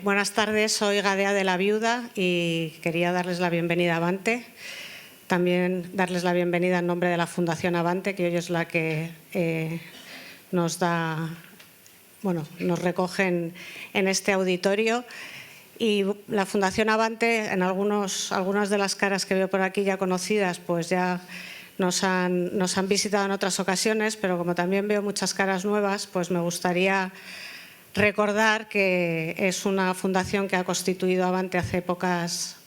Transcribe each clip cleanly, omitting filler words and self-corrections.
Buenas tardes, soy Gadea de la Viuda y quería darles la bienvenida a Avante. También darles la bienvenida en nombre de la Fundación Avante, que hoy es la que nos recoge en este auditorio. Y la Fundación Avante, en algunas de las caras que veo por aquí ya conocidas, pues ya nos han visitado en otras ocasiones, pero como también veo muchas caras nuevas, pues me gustaría recordar que es una fundación que ha constituido Avante hace pocas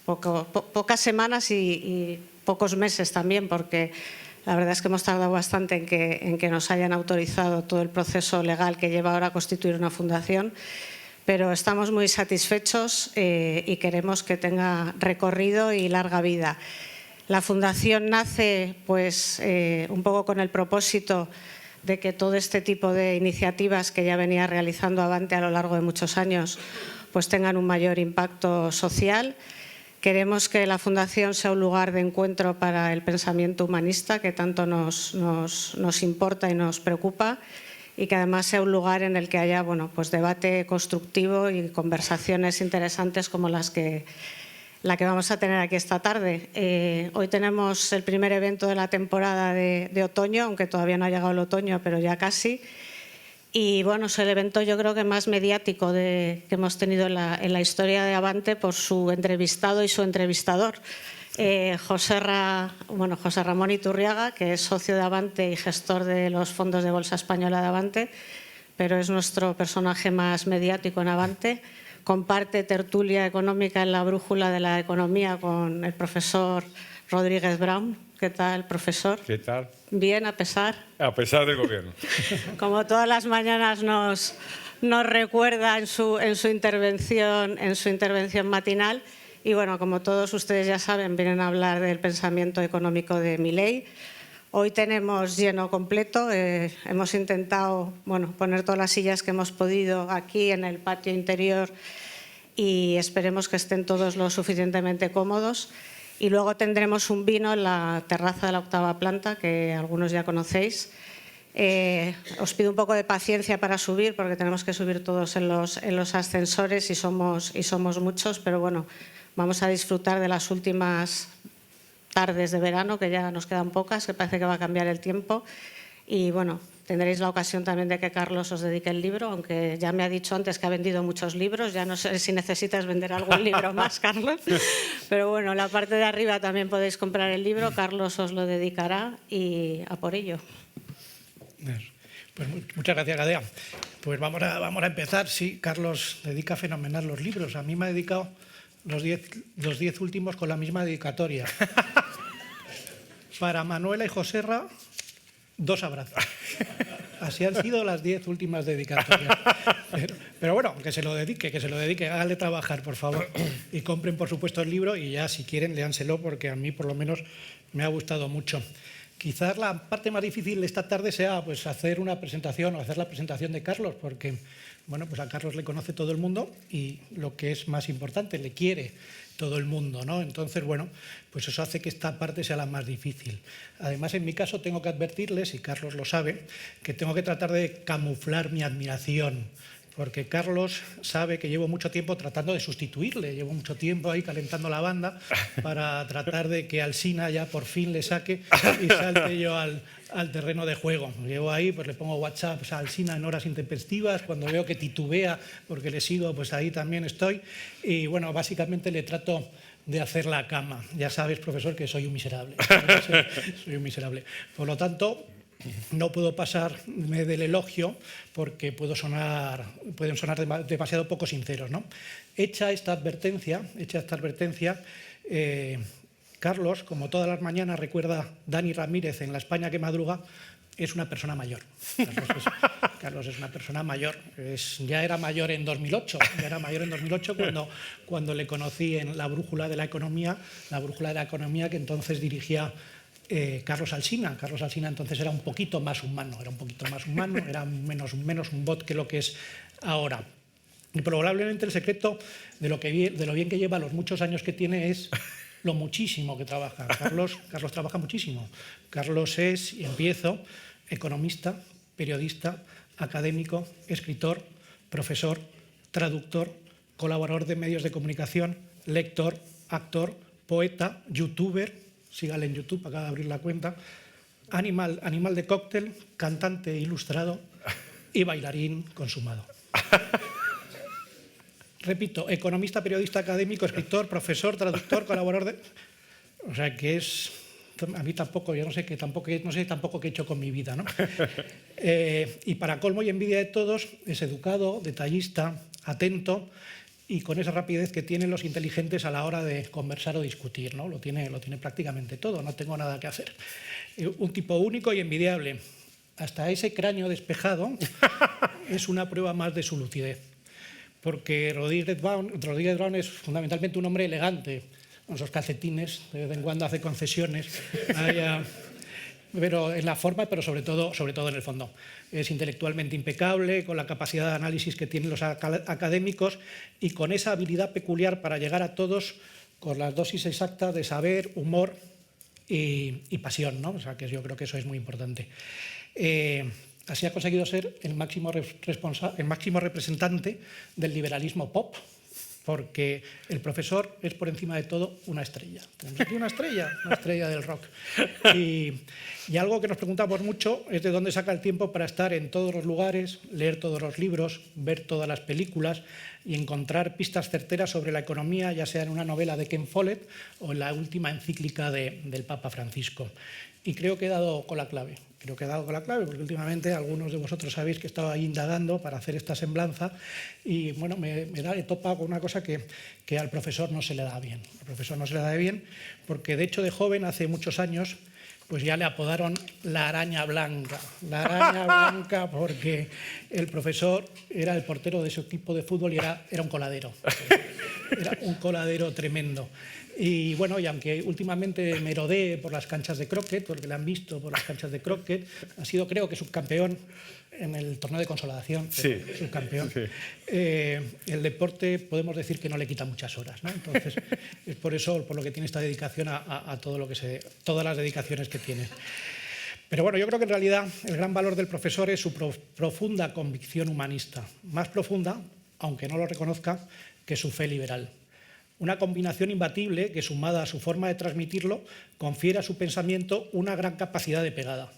semanas y pocos meses también, porque la verdad es que hemos tardado bastante en que nos hayan autorizado todo el proceso legal que lleva ahora a constituir una fundación, pero estamos muy satisfechos y queremos que tenga recorrido y larga vida. La fundación nace pues, un poco con el propósito de que todo este tipo de iniciativas que ya venía realizando Avante a lo largo de muchos años pues tengan un mayor impacto social. Queremos que la Fundación sea un lugar de encuentro para el pensamiento humanista que tanto nos importa y nos preocupa, y que además sea un lugar en el que haya pues debate constructivo y conversaciones interesantes como la que vamos a tener aquí esta tarde. Hoy tenemos el primer evento de la temporada de otoño, aunque todavía no ha llegado el otoño, pero ya casi. Y bueno, es el evento yo creo que más mediático que hemos tenido en la historia de Avante por su entrevistado y su entrevistador. José Ramón Iturriaga, que es socio de Avante y gestor de los fondos de Bolsa Española de Avante, pero es nuestro personaje más mediático en Avante. Comparte tertulia económica en la brújula de la economía con el profesor Rodríguez Brown. ¿Qué tal, profesor? ¿Qué tal? Bien, a pesar. A pesar del gobierno. Como todas las mañanas nos recuerda en su intervención matinal. Y bueno, como todos ustedes ya saben, vienen a hablar del pensamiento económico de Milei. Hoy tenemos lleno completo. Hemos intentado poner todas las sillas que hemos podido aquí en el patio interior y esperemos que estén todos lo suficientemente cómodos. Y luego tendremos un vino en la terraza de la 8ª planta, que algunos ya conocéis. Os pido un poco de paciencia para subir, porque tenemos que subir todos en los ascensores y somos muchos, pero bueno, vamos a disfrutar de las últimas tardes de verano, que ya nos quedan pocas, que parece que va a cambiar el tiempo. Y bueno, tendréis la ocasión también de que Carlos os dedique el libro, aunque ya me ha dicho antes que ha vendido muchos libros. Ya no sé si necesitas vender algún libro más, Carlos. Pero bueno, la parte de arriba también podéis comprar el libro. Carlos os lo dedicará y a por ello. Pues muchas gracias, Gadea. Pues vamos a empezar. Sí, Carlos dedica fenomenal los libros. A mí me ha dedicado los 10 últimos con la misma dedicatoria. Para Manuela y Joserra, 2 abrazos. Así han sido las 10 últimas dedicatorias. Pero bueno, que se lo dedique, háganle trabajar, por favor. Y compren, por supuesto, el libro y ya, si quieren, léanselo, porque a mí, por lo menos, me ha gustado mucho. Quizás la parte más difícil de esta tarde sea pues, hacer una presentación o hacer la presentación de Carlos, porque bueno, pues a Carlos le conoce todo el mundo y lo que es más importante, le quiere todo el mundo, ¿no? Entonces, bueno, pues eso hace que esta parte sea la más difícil. Además, en mi caso, tengo que advertirles, y Carlos lo sabe, que tengo que tratar de camuflar mi admiración, porque Carlos sabe que llevo mucho tiempo tratando de sustituirle, llevo mucho tiempo ahí calentando la banda para tratar de que Alsina ya por fin le saque y salte yo al terreno de juego. Llevo ahí, pues le pongo WhatsApp a Alsina en horas intempestivas, cuando veo que titubea porque le sigo, pues ahí también estoy. Y bueno, básicamente le trato de hacer la cama. Ya sabes, profesor, que soy un miserable. Soy un miserable. Por lo tanto, no puedo pasarme del elogio porque pueden sonar demasiado poco sinceros, ¿no? Hecha esta advertencia, Carlos, como todas las mañanas recuerda Dani Ramírez en La España que madruga, es una persona mayor. Carlos es una persona mayor. Ya era mayor en 2008. Cuando le conocí en la brújula de la economía que entonces dirigía Carlos Alsina. Carlos Alsina entonces era un poquito más humano, era menos un bot que lo que es ahora. Y probablemente el secreto de lo bien que lleva, los muchos años que tiene, es lo muchísimo que trabaja. Carlos trabaja muchísimo. Carlos es, y empiezo, economista, periodista, académico, escritor, profesor, traductor, colaborador de medios de comunicación, lector, actor, poeta, youtuber, sígale en YouTube, acaba de abrir la cuenta, animal de cóctel, cantante ilustrado y bailarín consumado. Repito, economista, periodista, académico, escritor, profesor, traductor, colaborador de... O sea que es... A mí tampoco, yo no sé tampoco qué he hecho con mi vida, ¿no? Y para colmo y envidia de todos, es educado, detallista, atento y con esa rapidez que tienen los inteligentes a la hora de conversar o discutir, ¿no? Lo tiene prácticamente todo, no tengo nada que hacer. Un tipo único y envidiable. Hasta ese cráneo despejado es una prueba más de su lucidez. Porque Rodríguez Brown es fundamentalmente un hombre elegante, con esos calcetines, de vez en cuando hace concesiones, pero en la forma, pero sobre todo en el fondo. Es intelectualmente impecable, con la capacidad de análisis que tienen los académicos y con esa habilidad peculiar para llegar a todos con las dosis exactas de saber, humor y pasión, ¿no? O sea, que yo creo que eso es muy importante. Así ha conseguido ser el máximo representante del liberalismo pop, porque el profesor es por encima de todo una estrella. Tenemos aquí una estrella del rock. Y algo que nos preguntamos mucho es de dónde saca el tiempo para estar en todos los lugares, leer todos los libros, ver todas las películas y encontrar pistas certeras sobre la economía, ya sea en una novela de Ken Follett o en la última encíclica del Papa Francisco. Y creo que he dado con la clave. Porque últimamente algunos de vosotros sabéis que estaba ahí indagando para hacer esta semblanza y bueno, he topado con una cosa que al profesor no se le da bien. Al profesor no se le da bien porque de hecho de joven, hace muchos años, pues ya le apodaron la araña blanca. La araña blanca porque el profesor era el portero de su equipo de fútbol y era un coladero. Era un coladero tremendo. Y bueno, y aunque últimamente merodee por las canchas de croquet, porque le han visto por las canchas de croquet, ha sido creo que subcampeón en el torneo de consolación. Sí. Subcampeón. Sí. El deporte podemos decir que no le quita muchas horas, ¿no? Entonces es por eso por lo que tiene esta dedicación a todo lo que todas las dedicaciones que tiene. Pero bueno, yo creo que en realidad el gran valor del profesor es su profunda convicción humanista, más profunda, aunque no lo reconozca, que su fe liberal. Una combinación imbatible que, sumada a su forma de transmitirlo, confiere a su pensamiento una gran capacidad de pegada.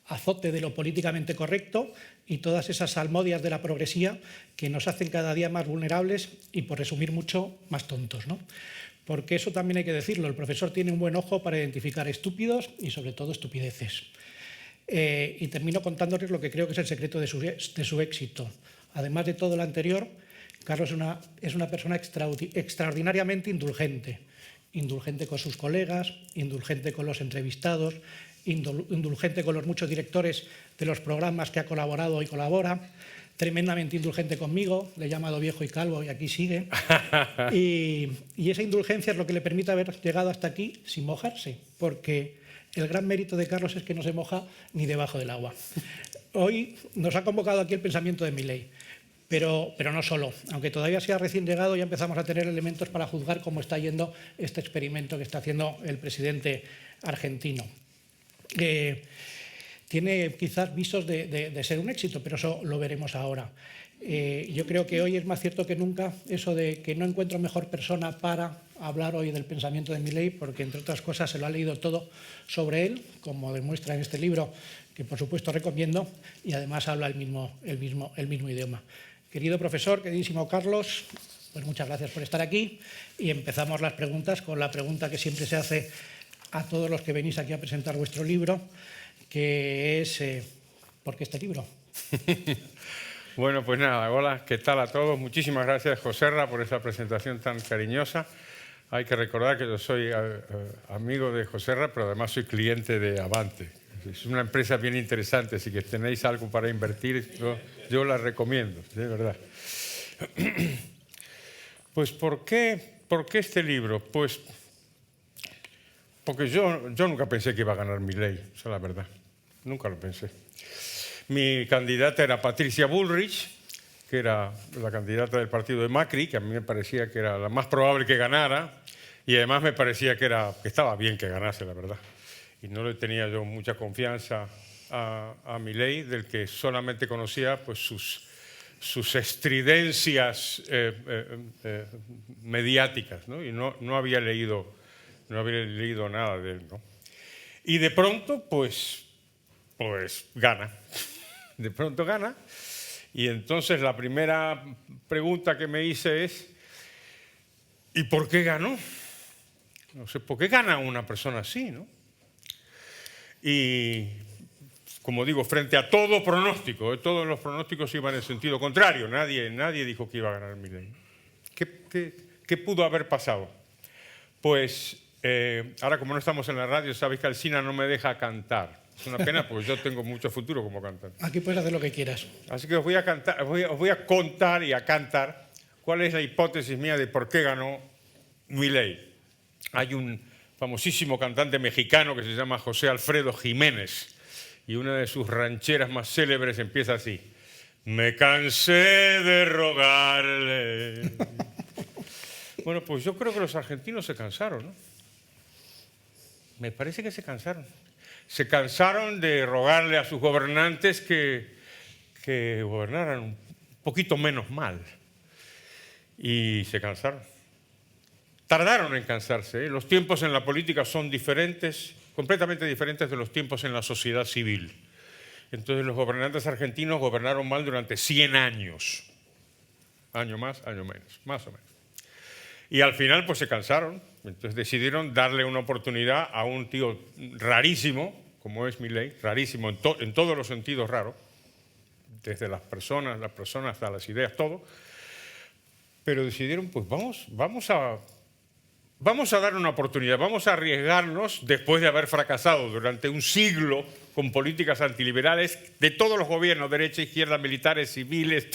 Azote de lo políticamente correcto y todas esas salmodias de la progresía que nos hacen cada día más vulnerables y, por resumir mucho, más tontos, ¿no? Porque eso también hay que decirlo, el profesor tiene un buen ojo para identificar estúpidos y sobre todo estupideces. Y termino contándoles lo que creo que es el secreto de su éxito. Además de todo lo anterior, Carlos es una persona extraordinariamente indulgente. Indulgente con sus colegas, indulgente con los entrevistados, indulgente con los muchos directores de los programas que ha colaborado y colabora, tremendamente indulgente conmigo, le he llamado viejo y calvo y aquí sigue. Y esa indulgencia es lo que le permite haber llegado hasta aquí sin mojarse, porque el gran mérito de Carlos es que no se moja ni debajo del agua. Hoy nos ha convocado aquí el pensamiento de Milei. Pero no solo, aunque todavía sea recién llegado, ya empezamos a tener elementos para juzgar cómo está yendo este experimento que está haciendo el presidente argentino. Tiene quizás visos de ser un éxito, pero eso lo veremos ahora. Yo creo que hoy es más cierto que nunca eso de que no encuentro mejor persona para hablar hoy del pensamiento de Milei, porque entre otras cosas se lo ha leído todo sobre él, como demuestra en este libro, que por supuesto recomiendo, y además habla el mismo idioma. Querido profesor, queridísimo Carlos, pues muchas gracias por estar aquí y empezamos las preguntas con la pregunta que siempre se hace a todos los que venís aquí a presentar vuestro libro, que es ¿por qué este libro? Bueno, pues nada, hola, ¿qué tal a todos? Muchísimas gracias, Joserra, por esa presentación tan cariñosa. Hay que recordar que yo soy amigo de Joserra, pero además soy cliente de Avante. Es una empresa bien interesante, así que tenéis algo para invertir, yo la recomiendo, de verdad. Pues, ¿por qué este libro? Pues, porque yo nunca pensé que iba a ganar Milei, esa es la verdad. Nunca lo pensé. Mi candidata era Patricia Bullrich, que era la candidata del partido de Macri, que a mí me parecía que era la más probable que ganara, y además me parecía que estaba bien que ganase, la verdad. Y no le tenía yo mucha confianza a Milei, del que solamente conocía pues, sus sus estridencias mediáticas, ¿no? Y no había leído nada de él, ¿no? Y de pronto, pues gana. De pronto gana. Y entonces la primera pregunta que me hice es, ¿y por qué ganó? No sé, ¿por qué gana una persona así, no? Y, como digo, frente a todo pronóstico, todos los pronósticos iban en sentido contrario, nadie dijo que iba a ganar Milei. ¿Qué pudo haber pasado? Pues ahora, como no estamos en la radio, sabéis que Alsina no me deja cantar. Es una pena porque yo tengo mucho futuro como cantante. Aquí puedes hacer lo que quieras. Así que os voy a contar y a cantar cuál es la hipótesis mía de por qué ganó Milei. Hay un famosísimo cantante mexicano que se llama José Alfredo Jiménez y una de sus rancheras más célebres empieza así: me cansé de rogarle. Bueno, pues yo creo que los argentinos se cansaron, ¿no? Me parece que se cansaron. Se cansaron de rogarle a sus gobernantes que gobernaran un poquito menos mal. Y se cansaron. Tardaron en cansarse, ¿eh? Los tiempos en la política son diferentes, completamente diferentes de los tiempos en la sociedad civil. Entonces los gobernantes argentinos gobernaron mal durante 100 años. Año más, año menos, más o menos. Y al final pues se cansaron. Entonces decidieron darle una oportunidad a un tío rarísimo, como es Milei, rarísimo en todos los sentidos raro, desde las personas hasta las ideas, todo. Pero decidieron, pues vamos a dar una oportunidad, vamos a arriesgarnos después de haber fracasado durante un siglo con políticas antiliberales de todos los gobiernos, derecha, izquierda, militares, civiles,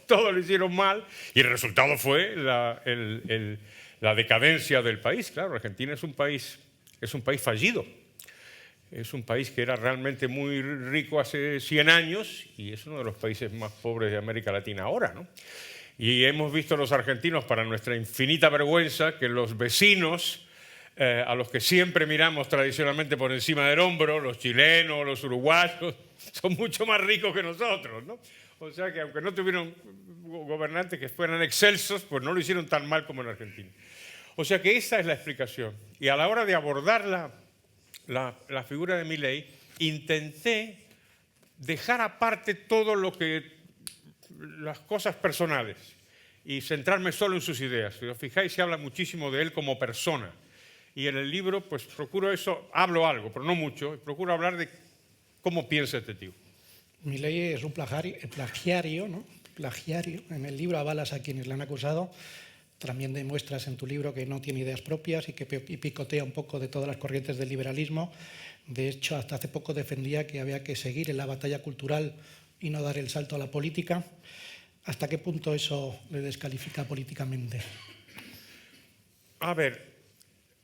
todo lo hicieron mal y el resultado fue la decadencia del país. Claro, Argentina es un país fallido. Es un país que era realmente muy rico hace 100 años y es uno de los países más pobres de América Latina ahora, ¿no? Y hemos visto los argentinos, para nuestra infinita vergüenza, que los vecinos a los que siempre miramos tradicionalmente por encima del hombro, los chilenos, los uruguayos, son mucho más ricos que nosotros, ¿no? O sea que aunque no tuvieron gobernantes que fueran excelsos, pues no lo hicieron tan mal como en Argentina. O sea que esa es la explicación. Y a la hora de abordar la figura de Milei, intenté dejar aparte todo las cosas personales y centrarme solo en sus ideas. Si os fijáis, se habla muchísimo de él como persona. Y en el libro, pues procuro eso, hablo algo, pero no mucho, procuro hablar de cómo piensa este tío. Milei es un plagiario, ¿no? Plagiario. En el libro avalas a quienes le han acusado. También demuestras en tu libro que no tiene ideas propias y que picotea un poco de todas las corrientes del liberalismo. De hecho, hasta hace poco defendía que había que seguir en la batalla cultural y no dar el salto a la política. ¿Hasta qué punto eso le descalifica políticamente? A ver,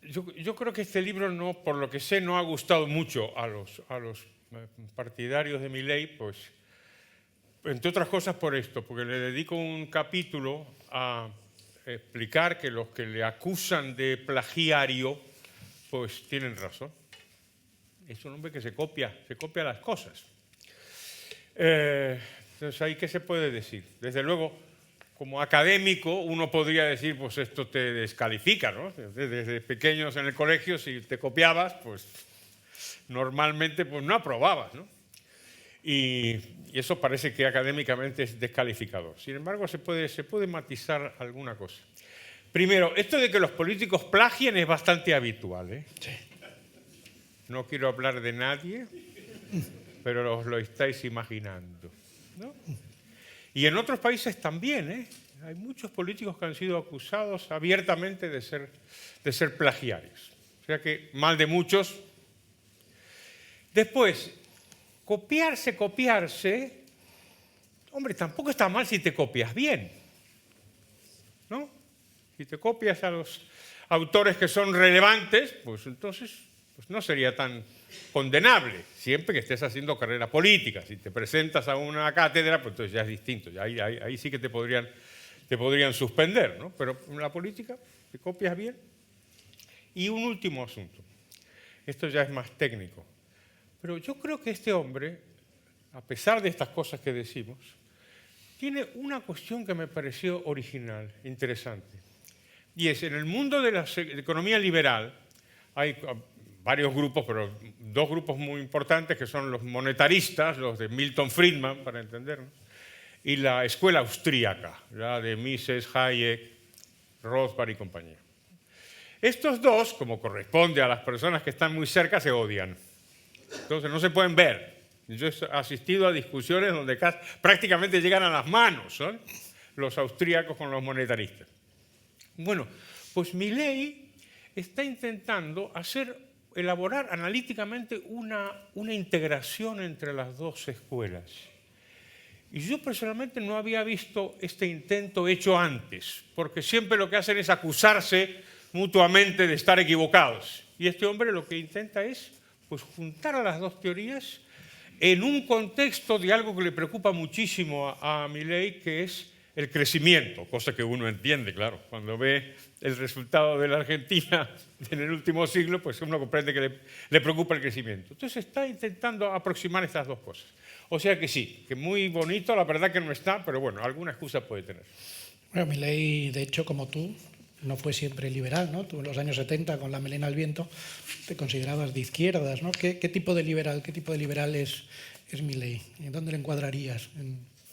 yo creo que este libro, por lo que sé, no ha gustado mucho a los partidarios de Milei, pues, entre otras cosas por esto, porque le dedico un capítulo a explicar que los que le acusan de plagiario, pues tienen razón. Es un hombre que se copia las cosas. Entonces, ¿ahí qué se puede decir? Desde luego, como académico, uno podría decir, pues esto te descalifica, ¿no? Desde pequeños en el colegio, si te copiabas, pues normalmente pues, no aprobabas, ¿no? Y eso parece que académicamente es descalificador. Sin embargo, se puede matizar alguna cosa. Primero, esto de que los políticos plagien es bastante habitual, ¿eh? Sí. No quiero hablar de nadie, pero os lo estáis imaginando, ¿no? Y en otros países también, ¿eh? Hay muchos políticos que han sido acusados abiertamente de ser plagiarios. O sea que mal de muchos. Después, copiarse, hombre, tampoco está mal si te copias bien, ¿no? Si te copias a los autores que son relevantes, pues entonces pues no sería tan condenable, siempre que estés haciendo carrera política. Si te presentas a una cátedra, pues entonces ya es distinto, ya ahí sí que te podrían suspender, ¿no? Pero en la política te copias bien. Y un último asunto, esto ya es más técnico, pero yo creo que este hombre, a pesar de estas cosas que decimos, tiene una cuestión que me pareció original, interesante. Y es, en el mundo de la economía liberal hay varios grupos, pero dos grupos muy importantes que son los monetaristas, los de Milton Friedman, para entendernos, y la escuela austríaca, la de Mises, Hayek, Rothbard y compañía. Estos dos, como corresponde a las personas que están muy cerca, se odian. Entonces no se pueden ver. Yo he asistido a discusiones donde prácticamente llegan a las manos, ¿no?, los austríacos con los monetaristas. Bueno, pues Milei está intentando elaborar analíticamente una integración entre las dos escuelas. Y yo personalmente no había visto este intento hecho antes, porque siempre lo que hacen es acusarse mutuamente de estar equivocados. Y este hombre lo que intenta es, pues, juntar a las dos teorías en un contexto de algo que le preocupa muchísimo a Milei, que es el crecimiento, cosa que uno entiende, claro. Cuando ve el resultado de la Argentina en el último siglo, pues uno comprende que le preocupa el crecimiento. Entonces está intentando aproximar estas dos cosas. O sea que sí, que muy bonito, la verdad que no está, pero bueno, alguna excusa puede tener. Bueno, Milei, de hecho, como tú, no fue siempre liberal, ¿no? Tú en los años 70, con la melena al viento, te considerabas de izquierdas, ¿no? ¿Qué tipo de liberal es Milei? ¿En dónde le encuadrarías?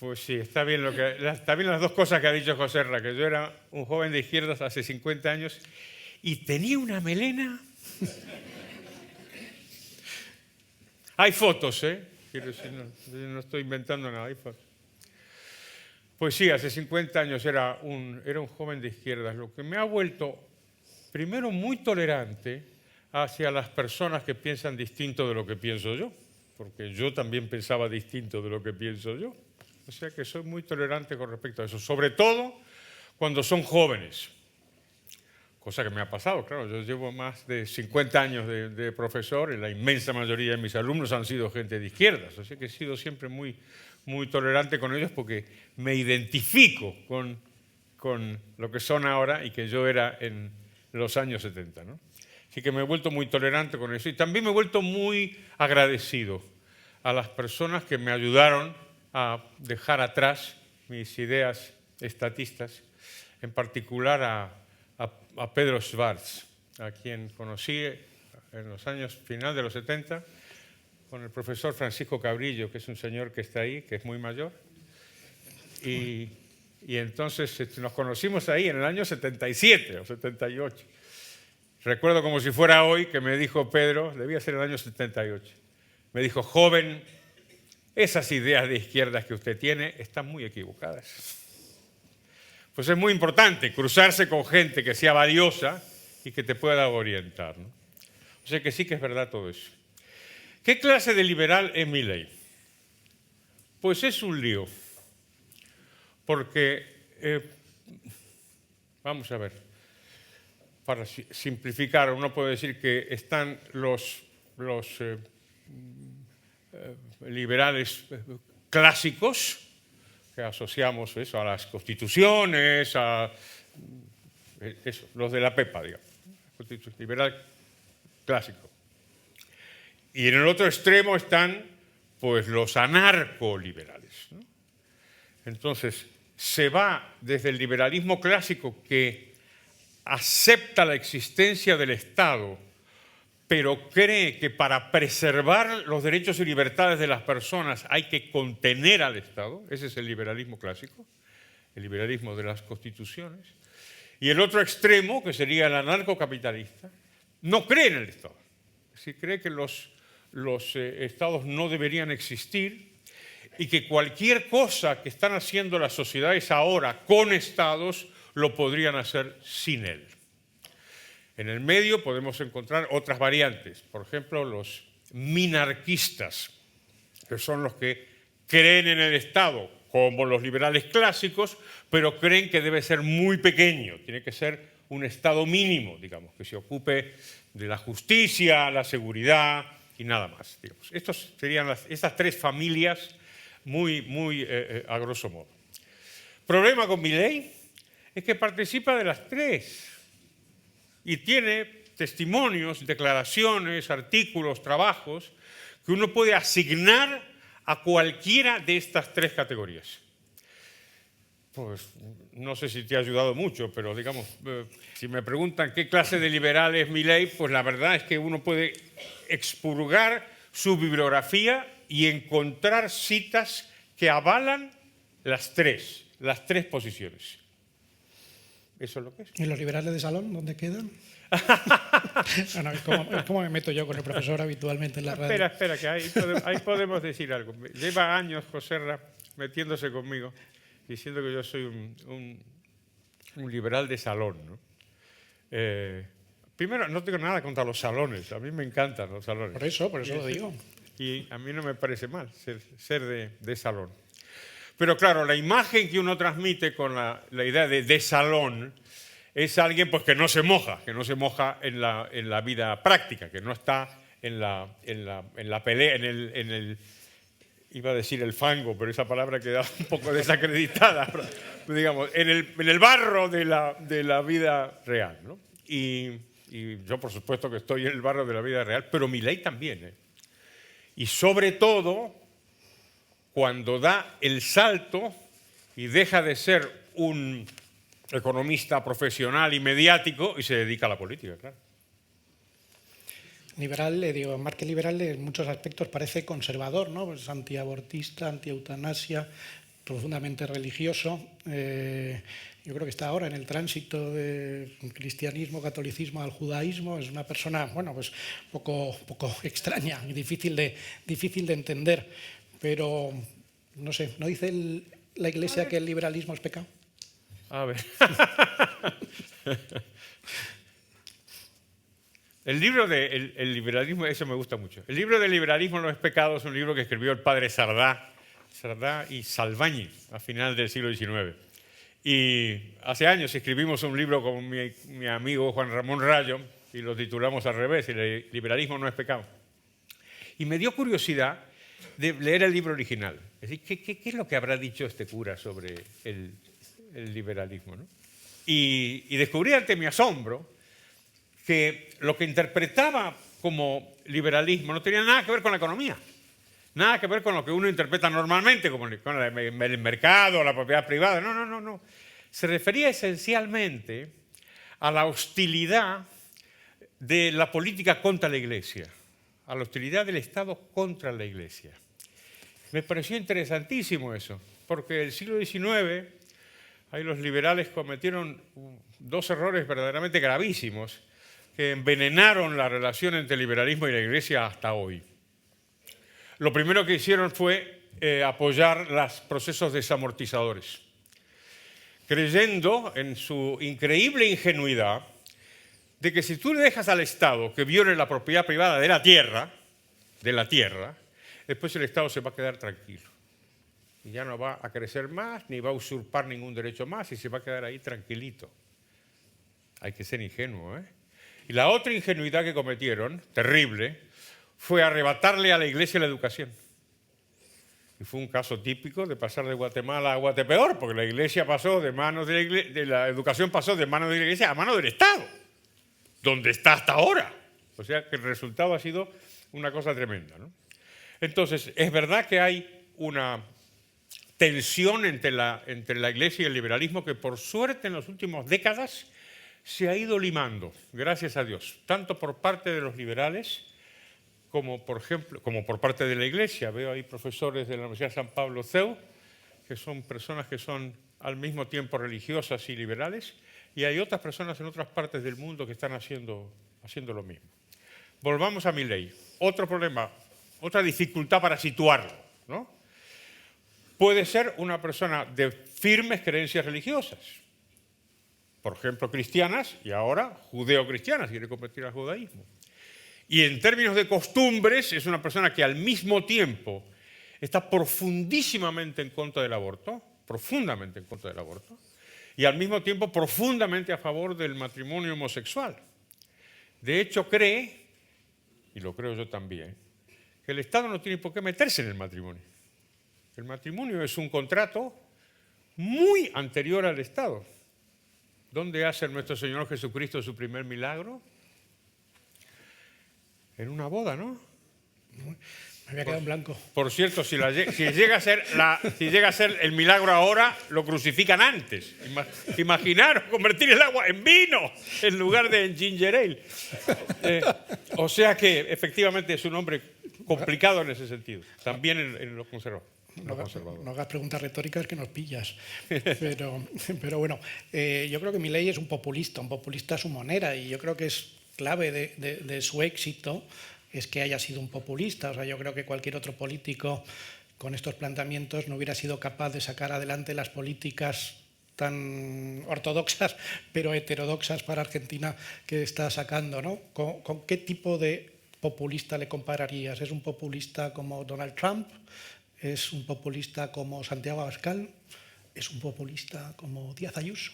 Pues sí, está bien las dos cosas que ha dicho Joserra, que yo era un joven de izquierdas hace 50 años y tenía una melena. Hay fotos, ¿eh? Quiero decir, no estoy inventando nada, hay fotos. Pues sí, hace 50 años era un joven de izquierdas, lo que me ha vuelto, primero, muy tolerante hacia las personas que piensan distinto de lo que pienso yo, porque yo también pensaba distinto de lo que pienso yo. O sea que soy muy tolerante con respecto a eso, sobre todo cuando son jóvenes, cosa que me ha pasado, claro. Yo llevo más de 50 años de profesor y la inmensa mayoría de mis alumnos han sido gente de izquierdas, así que he sido siempre muy tolerante con ellos porque me identifico con lo que son ahora y que yo era en los años 70, ¿no? Así que me he vuelto muy tolerante con eso y también me he vuelto muy agradecido a las personas que me ayudaron a dejar atrás mis ideas estatistas, en particular a Pedro Schwartz, a quien conocí en los años final de los 70, con el profesor Francisco Cabrillo, que es un señor que está ahí, que es muy mayor. Y entonces nos conocimos ahí en el año 77 o 78. Recuerdo como si fuera hoy que me dijo Pedro, debía ser el año 78, me dijo: joven, esas ideas de izquierdas que usted tiene están muy equivocadas. Pues es muy importante cruzarse con gente que sea valiosa y que te pueda orientar, ¿no? O sea que sí que es verdad todo eso. ¿Qué clase de liberal es Milei? Pues es un lío. Porque, vamos a ver, para simplificar, uno puede decir que están los liberales clásicos, que asociamos eso a las constituciones, los de la Pepa, digamos, liberal clásico. Y en el otro extremo están, pues, los anarcoliberales, ¿no? Entonces, se va desde el liberalismo clásico, que acepta la existencia del Estado, pero cree que para preservar los derechos y libertades de las personas hay que contener al Estado. Ese es el liberalismo clásico, el liberalismo de las constituciones. Y el otro extremo, que sería el anarcocapitalista, no cree en el Estado. Es decir, cree que los estados no deberían existir y que cualquier cosa que están haciendo las sociedades ahora con estados lo podrían hacer sin él. En el medio podemos encontrar otras variantes, por ejemplo, los minarquistas, que son los que creen en el Estado, como los liberales clásicos, pero creen que debe ser muy pequeño, tiene que ser un Estado mínimo, digamos, que se ocupe de la justicia, la seguridad y nada más, digamos. Estos serían estas tres familias muy a grosso modo. Problema con Milei es que participa de las tres y tiene testimonios, declaraciones, artículos, trabajos que uno puede asignar a cualquiera de estas tres categorías. Pues no sé si te ha ayudado mucho, pero digamos, si me preguntan qué clase de liberal es Milei, pues la verdad es que uno puede expurgar su bibliografía y encontrar citas que avalan las tres posiciones. Eso es lo que es. ¿Y los liberales de salón dónde quedan? Bueno, ¿cómo me meto yo con el profesor habitualmente en la radio? Espera, que ahí podemos decir algo. Lleva años Joserra metiéndose conmigo, diciendo que yo soy un liberal de salón, ¿no? Primero, no tengo nada contra los salones. A mí me encantan los salones. Por eso lo digo. Y a mí no me parece mal ser de salón. Pero claro, la imagen que uno transmite con la idea de salón es alguien pues, que no se moja en la vida práctica, que no está en la pelea, iba a decir el fango, pero esa palabra queda un poco desacreditada, pero, digamos, en el barro de la vida real, ¿no? Y yo, por supuesto, que estoy en el barro de la vida real, pero Milei también, ¿eh? Y sobre todo, cuando da el salto y deja de ser un economista profesional y mediático y se dedica a la política, claro. Liberal, más que liberal, en muchos aspectos parece conservador, ¿no? Pues antiabortista, antieutanasia, profundamente religioso. Yo creo que está ahora en el tránsito del cristianismo, catolicismo al judaísmo. Es una persona, bueno, pues poco extraña y difícil de entender. Pero, no sé, ¿no dice la Iglesia que el liberalismo es pecado? A ver. El libro del liberalismo, eso me gusta mucho. El libro del liberalismo no es pecado es un libro que escribió el padre Sardá y Salvañi a final del siglo XIX. Y hace años escribimos un libro con mi amigo Juan Ramón Rayo y lo titulamos al revés, el liberalismo no es pecado. Y me dio curiosidad de leer el libro original. Es decir, ¿qué es lo que habrá dicho este cura sobre el liberalismo, ¿no? Y descubrí ante mi asombro que lo que interpretaba como liberalismo no tenía nada que ver con la economía, nada que ver con lo que uno interpreta normalmente, como con el mercado, la propiedad privada. No. Se refería esencialmente a la hostilidad de la política contra la Iglesia, a la hostilidad del Estado contra la Iglesia. Me pareció interesantísimo eso, porque el siglo XIX, ahí los liberales cometieron dos errores verdaderamente gravísimos que envenenaron la relación entre el liberalismo y la Iglesia hasta hoy. Lo primero que hicieron fue apoyar los procesos desamortizadores, creyendo en su increíble ingenuidad de que si tú le dejas al Estado que viole la propiedad privada de la tierra, después el Estado se va a quedar tranquilo. Y ya no va a crecer más, ni va a usurpar ningún derecho más, y se va a quedar ahí tranquilito. Hay que ser ingenuo, ¿eh? Y la otra ingenuidad que cometieron, terrible, fue arrebatarle a la Iglesia la educación. Y fue un caso típico de pasar de Guatemala a Guatepeor, porque la Iglesia pasó de manos de la educación pasó de manos de la Iglesia a manos del Estado, donde está hasta ahora. O sea que el resultado ha sido una cosa tremenda, ¿no? Entonces, es verdad que hay una tensión entre la Iglesia y el liberalismo que por suerte en las últimas décadas se ha ido limando, gracias a Dios, tanto por parte de los liberales como por parte de la Iglesia. Veo ahí profesores de la Universidad de San Pablo CEU, que son personas que son al mismo tiempo religiosas y liberales, y hay otras personas en otras partes del mundo que están haciendo lo mismo. Volvamos a Milei. Otro problema, otra dificultad para situarlo, ¿no? Puede ser una persona de firmes creencias religiosas, por ejemplo, cristianas, y ahora judeo-cristianas, quiere convertir al judaísmo. Y en términos de costumbres, es una persona que al mismo tiempo está profundísimamente en contra del aborto, profundamente en contra del aborto, y al mismo tiempo profundamente a favor del matrimonio homosexual. De hecho, cree, y lo creo yo también, que el Estado no tiene por qué meterse en el matrimonio. El matrimonio es un contrato muy anterior al Estado. ¿Dónde hace nuestro Señor Jesucristo su primer milagro? En una boda, ¿no? Me había quedado en blanco. Por cierto, si llega a ser el milagro ahora, lo crucifican antes. Imaginaros convertir el agua en vino en lugar de en ginger ale. O sea que efectivamente es un hombre complicado en ese sentido, también en lo conservador. No hagas preguntas retóricas que nos pillas. Pero bueno, yo creo que Milei es un populista a su manera, y yo creo que es clave de su éxito es que haya sido un populista. O sea, yo creo que cualquier otro político con estos planteamientos no hubiera sido capaz de sacar adelante las políticas tan ortodoxas, pero heterodoxas para Argentina que está sacando, ¿no? ¿Con qué tipo de populista le compararías? ¿Es un populista como Donald Trump? ¿Es un populista como Santiago Abascal? ¿Es un populista como Díaz Ayuso?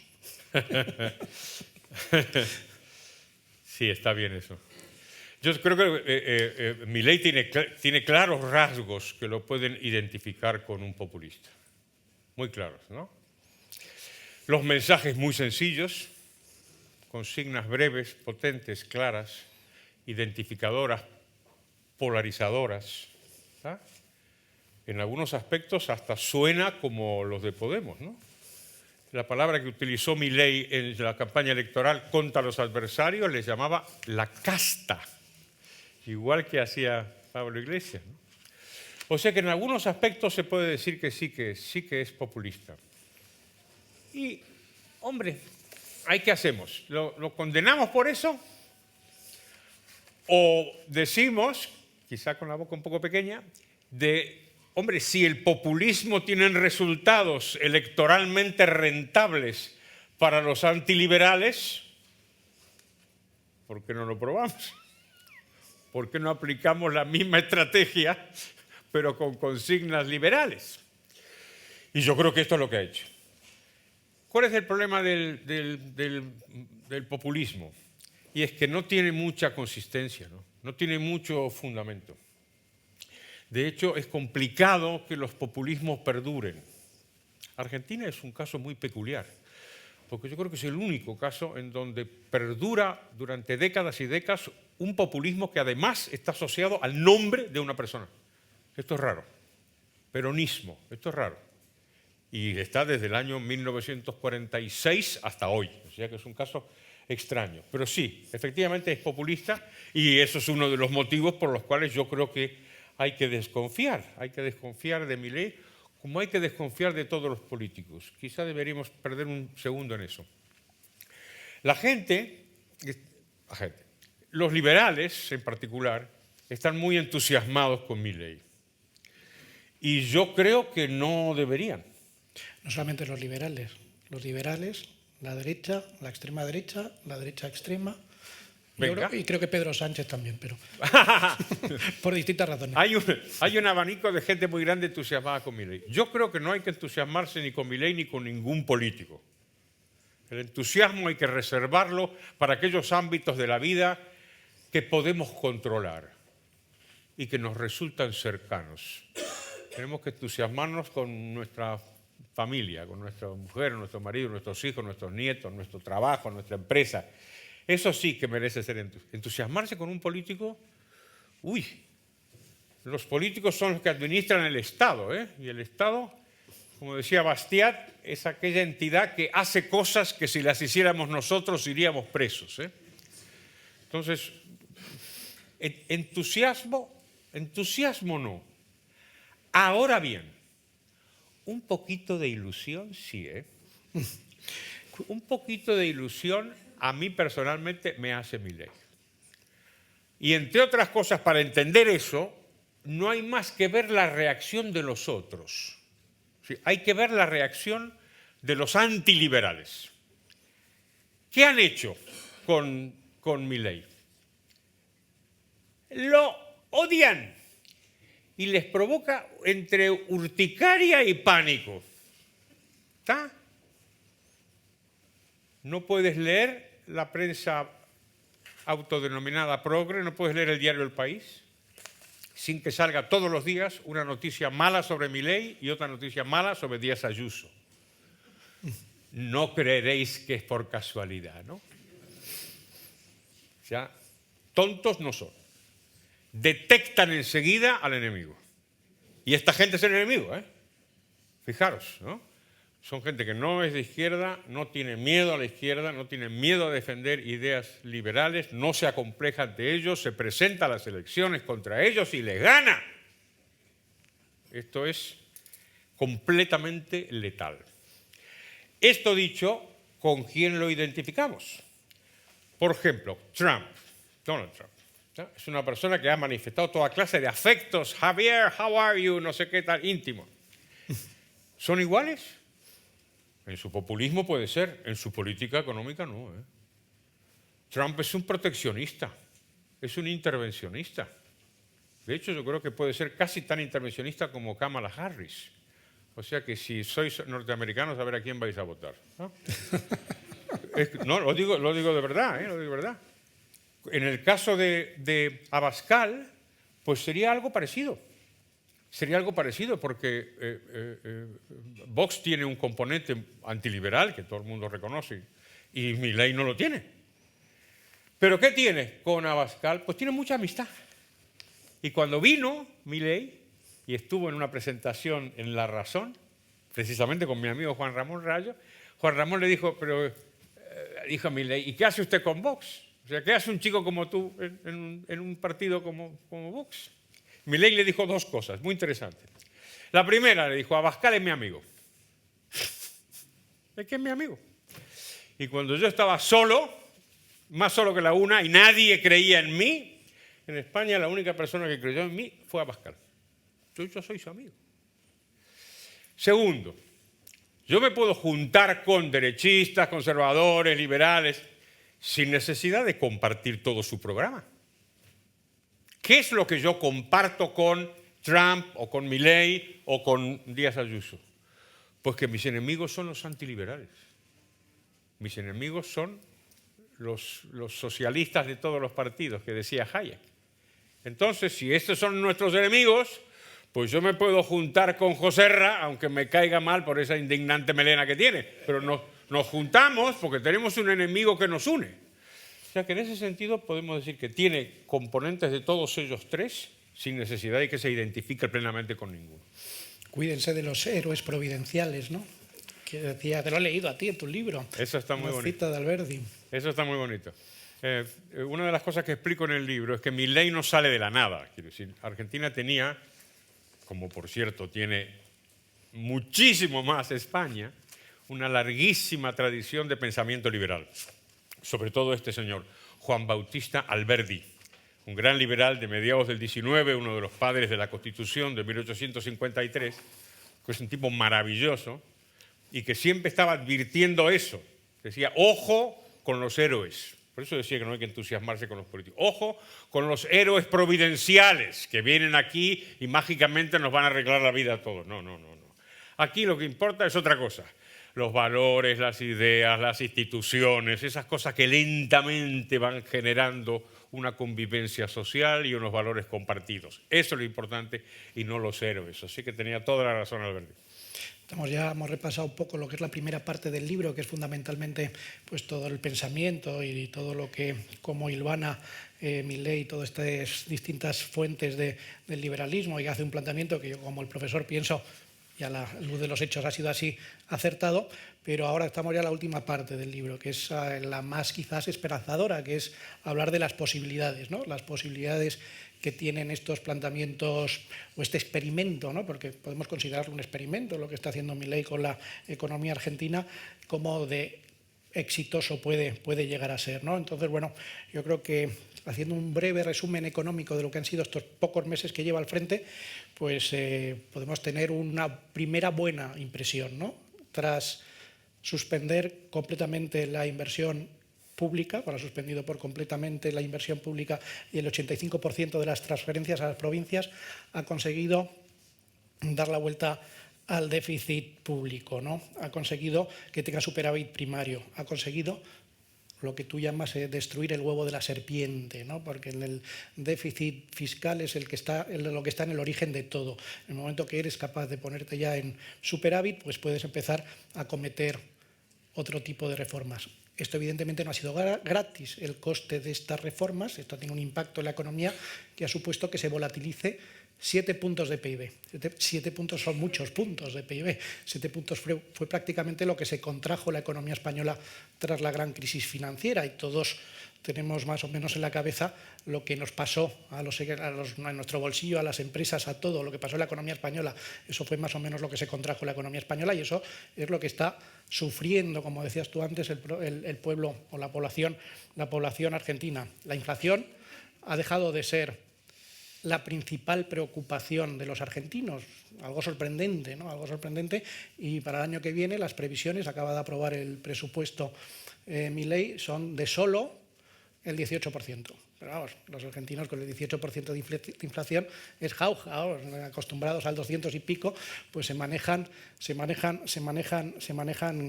Sí, está bien eso. Yo creo que Milei tiene claros rasgos que lo pueden identificar con un populista. Muy claros, ¿no? Los mensajes muy sencillos, consignas breves, potentes, claras, identificadoras, polarizadoras. ¿Ah? En algunos aspectos hasta suena como los de Podemos, ¿no? La palabra que utilizó Milei en la campaña electoral contra los adversarios le llamaba la casta, igual que hacía Pablo Iglesias, ¿no? O sea que en algunos aspectos se puede decir que sí que es populista. Y, hombre, ¿ahí qué hacemos? ¿Lo condenamos por eso? O decimos, quizá con la boca un poco pequeña, hombre, si el populismo tiene resultados electoralmente rentables para los antiliberales, ¿por qué no lo probamos? ¿Por qué no aplicamos la misma estrategia, pero con consignas liberales? Y yo creo que esto es lo que ha hecho. ¿Cuál es el problema del populismo? Y es que no tiene mucha consistencia, ¿no? No tiene mucho fundamento. De hecho, es complicado que los populismos perduren. Argentina es un caso muy peculiar, porque yo creo que es el único caso en donde perdura durante décadas y décadas un populismo que además está asociado al nombre de una persona. Esto es raro. Peronismo, esto es raro. Y está desde el año 1946 hasta hoy, o sea que es un caso extraño. Pero sí, efectivamente es populista, y eso es uno de los motivos por los cuales yo creo que hay que desconfiar de Milei, como hay que desconfiar de todos los políticos. Quizá deberíamos perder un segundo en eso. La gente, los liberales en particular, están muy entusiasmados con Milei. Y yo creo que no deberían. No solamente los liberales, la derecha, la extrema derecha, la derecha extrema. Y creo que Pedro Sánchez también, pero por distintas razones. Hay un abanico de gente muy grande entusiasmada con Milei. Yo creo que no hay que entusiasmarse ni con Milei ni con ningún político. El entusiasmo hay que reservarlo para aquellos ámbitos de la vida que podemos controlar y que nos resultan cercanos. Tenemos que entusiasmarnos con nuestra familia, con nuestra mujer, nuestro marido, nuestros hijos, nuestros nietos, nuestro trabajo, nuestra empresa. Eso sí que merece ser entusiasmarse con un político. Uy, los políticos son los que administran el Estado, ¿eh? Y el Estado, como decía Bastiat, es aquella entidad que hace cosas que si las hiciéramos nosotros iríamos presos, ¿eh? Entonces, entusiasmo no. Ahora bien, un poquito de ilusión sí, ¿eh? Un poquito de ilusión a mí personalmente me hace Milei. Y entre otras cosas, para entender eso, no hay más que ver la reacción de los otros. ¿Sí? Hay que ver la reacción de los antiliberales. ¿Qué han hecho con Milei? Lo odian y les provoca entre urticaria y pánico. ¿Está? No puedes leer la prensa autodenominada progre, no puedes leer el diario El País sin que salga todos los días una noticia mala sobre Milei y otra noticia mala sobre Díaz Ayuso. No creeréis que es por casualidad, ¿no? O sea, tontos no son. detectan enseguida al enemigo. Y esta gente es el enemigo, ¿eh? Fijaros, ¿no? Son gente que no es de izquierda, no tiene miedo a la izquierda, no tiene miedo a defender ideas liberales, no se acompleja ante ellos, se presenta a las elecciones contra ellos y les gana. Esto es completamente letal. Esto dicho, ¿con quién lo identificamos? Por ejemplo, Donald Trump. ¿No? Es una persona que ha manifestado toda clase de afectos. Javier, how are you? No sé qué tal, íntimo. ¿Son iguales? En su populismo puede ser, en su política económica no. Trump es un proteccionista, es un intervencionista. De hecho, yo creo que puede ser casi tan intervencionista como Kamala Harris. O sea que si sois norteamericanos, a ver a quién vais a votar. No, lo digo de verdad, lo digo de verdad. En el caso de Abascal, pues sería algo parecido. Sería algo parecido porque Vox tiene un componente antiliberal que todo el mundo reconoce y Milei no lo tiene. ¿Pero qué tiene con Abascal? Pues tiene mucha amistad. Y cuando vino Milei y estuvo en una presentación en La Razón, precisamente con mi amigo Juan Ramón Rayo, Juan Ramón le dijo, dijo a Milei, ¿y qué hace usted con Vox? O sea, ¿qué hace un chico como tú en un partido como Vox? Milei le dijo dos cosas muy interesantes. La primera le dijo, Abascal es mi amigo. Es que es mi amigo. Y cuando yo estaba solo, más solo que la una, y nadie creía en mí, en España la única persona que creyó en mí fue Abascal. Yo soy su amigo. Segundo, yo me puedo juntar con derechistas, conservadores, liberales, sin necesidad de compartir todo su programa. ¿Qué es lo que yo comparto con Trump o con Milei o con Díaz Ayuso? Pues que mis enemigos son los antiliberales. Mis enemigos son los socialistas de todos los partidos, que decía Hayek. Entonces, si estos son nuestros enemigos, pues yo me puedo juntar con Joserra, aunque me caiga mal por esa indignante melena que tiene, pero nos juntamos porque tenemos un enemigo que nos une. O sea que en ese sentido podemos decir que tiene componentes de todos ellos tres sin necesidad de que se identifique plenamente con ninguno. Cuídense de los héroes providenciales, ¿no? Que decía, te lo he leído a ti en tu libro. Eso está muy bonito. Cita de Alberdi. Eso está muy bonito. Una de las cosas que explico en el libro es que Milei no sale de la nada. Quiero decir, Argentina tenía, como por cierto tiene muchísimo más España, una larguísima tradición de pensamiento liberal. Sobre todo este señor, Juan Bautista Alberdi, un gran liberal de mediados del XIX, uno de los padres de la Constitución de 1853, que es un tipo maravilloso y que siempre estaba advirtiendo eso. Decía, ojo con los héroes. Por eso decía que no hay que entusiasmarse con los políticos. Ojo con los héroes providenciales que vienen aquí y mágicamente nos van a arreglar la vida a todos. No. Aquí lo que importa es otra cosa. Los valores, las ideas, las instituciones, esas cosas que lentamente van generando una convivencia social y unos valores compartidos. Eso es lo importante y no los héroes. Así que tenía toda la razón Alberti. Ya hemos repasado un poco lo que es la primera parte del libro, que es fundamentalmente pues, todo el pensamiento y todo lo que, como hilvana Milei, todas estas distintas fuentes del liberalismo, y hace un planteamiento que yo, como el profesor, pienso, y a la luz de los hechos ha sido así acertado, pero ahora estamos ya en la última parte del libro, que es la más quizás esperanzadora, que es hablar de las posibilidades, ¿no? Las posibilidades que tienen estos planteamientos o este experimento, ¿no? Porque podemos considerarlo un experimento, lo que está haciendo Milei con la economía argentina, como de exitoso puede llegar a ser, ¿no? Entonces, bueno, yo creo que haciendo un breve resumen económico de lo que han sido estos pocos meses que lleva al frente, pues podemos tener una primera buena impresión, ¿no? Tras suspender completamente la inversión pública, ha suspendido por completamente la inversión pública y el 85% de las transferencias a las provincias, ha conseguido dar la vuelta al déficit público, ¿no? Ha conseguido que tenga superávit primario, ha conseguido lo que tú llamas destruir el huevo de la serpiente, ¿no? Porque el déficit fiscal es lo que está en el origen de todo. En el momento que eres capaz de ponerte ya en superávit, pues puedes empezar a cometer otro tipo de reformas. Esto evidentemente no ha sido gratis. El coste de estas reformas, esto tiene un impacto en la economía que ha supuesto que se volatilice 7 puntos de PIB. 7 puntos son muchos puntos de PIB. 7 puntos fue prácticamente lo que se contrajo la economía española tras la gran crisis financiera, y todos tenemos más o menos en la cabeza lo que nos pasó a nuestro bolsillo, a las empresas, a todo lo que pasó en la economía española. Eso fue más o menos lo que se contrajo la economía española, y eso es lo que está sufriendo, como decías tú antes, el pueblo o la población argentina. La inflación ha dejado de ser la principal preocupación de los argentinos, algo sorprendente, ¿no? Algo sorprendente, y para el año que viene las previsiones, acaba de aprobar el presupuesto Milei, son de solo el 18%. Pero vamos, los argentinos con el 18% de inflación es jauja, acostumbrados al 200 y pico, pues se manejan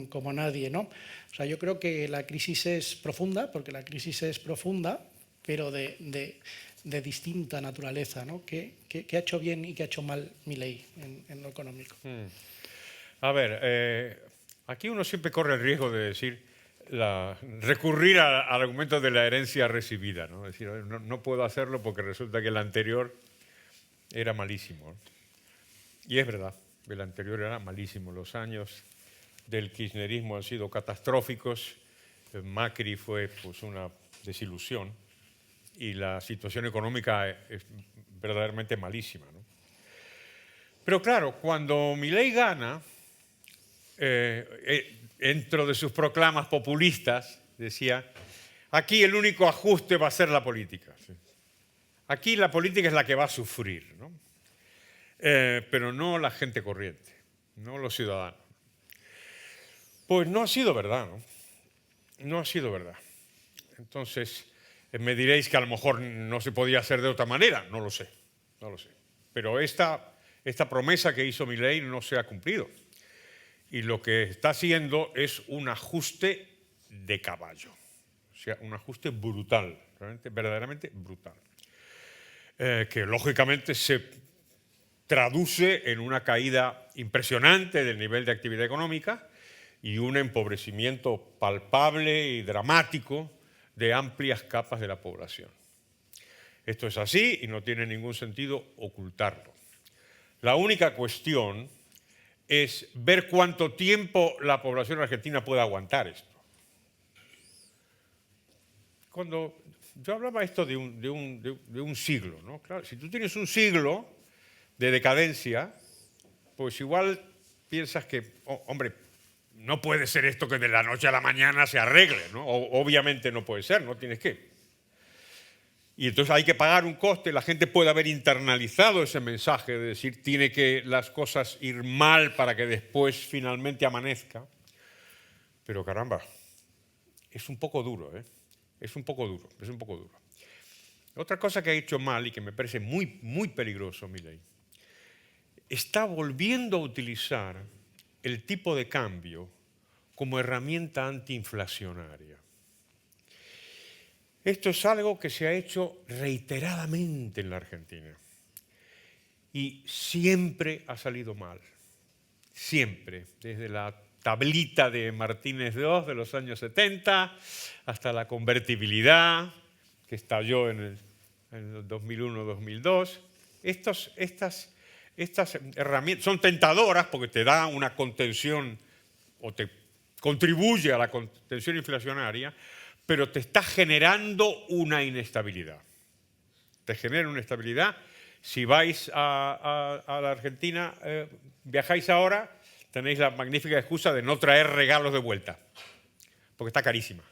como nadie, ¿no? O sea, yo creo que la crisis es profunda, pero de distinta naturaleza, ¿no? ¿Qué ha hecho bien y qué ha hecho mal Milei en lo económico? A ver, aquí uno siempre corre el riesgo de recurrir al argumento de la herencia recibida, ¿no? Es decir, no puedo hacerlo porque resulta que el anterior era malísimo, ¿no? Y es verdad, el anterior era malísimo. Los años del kirchnerismo han sido catastróficos. Macri fue pues una desilusión y la situación económica es verdaderamente malísima, ¿no? Pero claro, cuando Milei gana, dentro de sus proclamas populistas, decía, aquí el único ajuste va a ser la política. ¿Sí? Aquí la política es la que va a sufrir, ¿no? Pero no la gente corriente, no los ciudadanos. Pues no ha sido verdad, ¿no? No ha sido verdad. Entonces, me diréis que a lo mejor no se podía hacer de otra manera, no lo sé. Pero esta promesa que hizo Milei no se ha cumplido. Y lo que está haciendo es un ajuste de caballo. O sea, un ajuste brutal, verdaderamente brutal. Que lógicamente se traduce en una caída impresionante del nivel de actividad económica y un empobrecimiento palpable y dramático de amplias capas de la población. Esto es así y no tiene ningún sentido ocultarlo. La única cuestión es ver cuánto tiempo la población argentina puede aguantar esto. Cuando yo hablaba esto de un siglo, ¿no? Claro, si tú tienes un siglo de decadencia, pues igual piensas que, hombre, no puede ser esto que de la noche a la mañana se arregle, ¿no? Obviamente no puede ser, no tienes que. Y entonces hay que pagar un coste, la gente puede haber internalizado ese mensaje de decir tiene que las cosas ir mal para que después finalmente amanezca. Pero caramba, es un poco duro, ¿eh? Es un poco duro. Otra cosa que ha hecho mal y que me parece muy, muy peligroso, Milei, está volviendo a utilizar el tipo de cambio como herramienta antiinflacionaria. Esto es algo que se ha hecho reiteradamente en la Argentina y siempre ha salido mal, siempre, desde la tablita de Martínez II de los años 70 hasta la convertibilidad que estalló en el 2001-2002. Estas herramientas son tentadoras porque te da una contención o te contribuye a la contención inflacionaria, pero te está generando una inestabilidad. Te genera una inestabilidad. Si vais a la Argentina, viajáis ahora, tenéis la magnífica excusa de no traer regalos de vuelta, porque está carísima.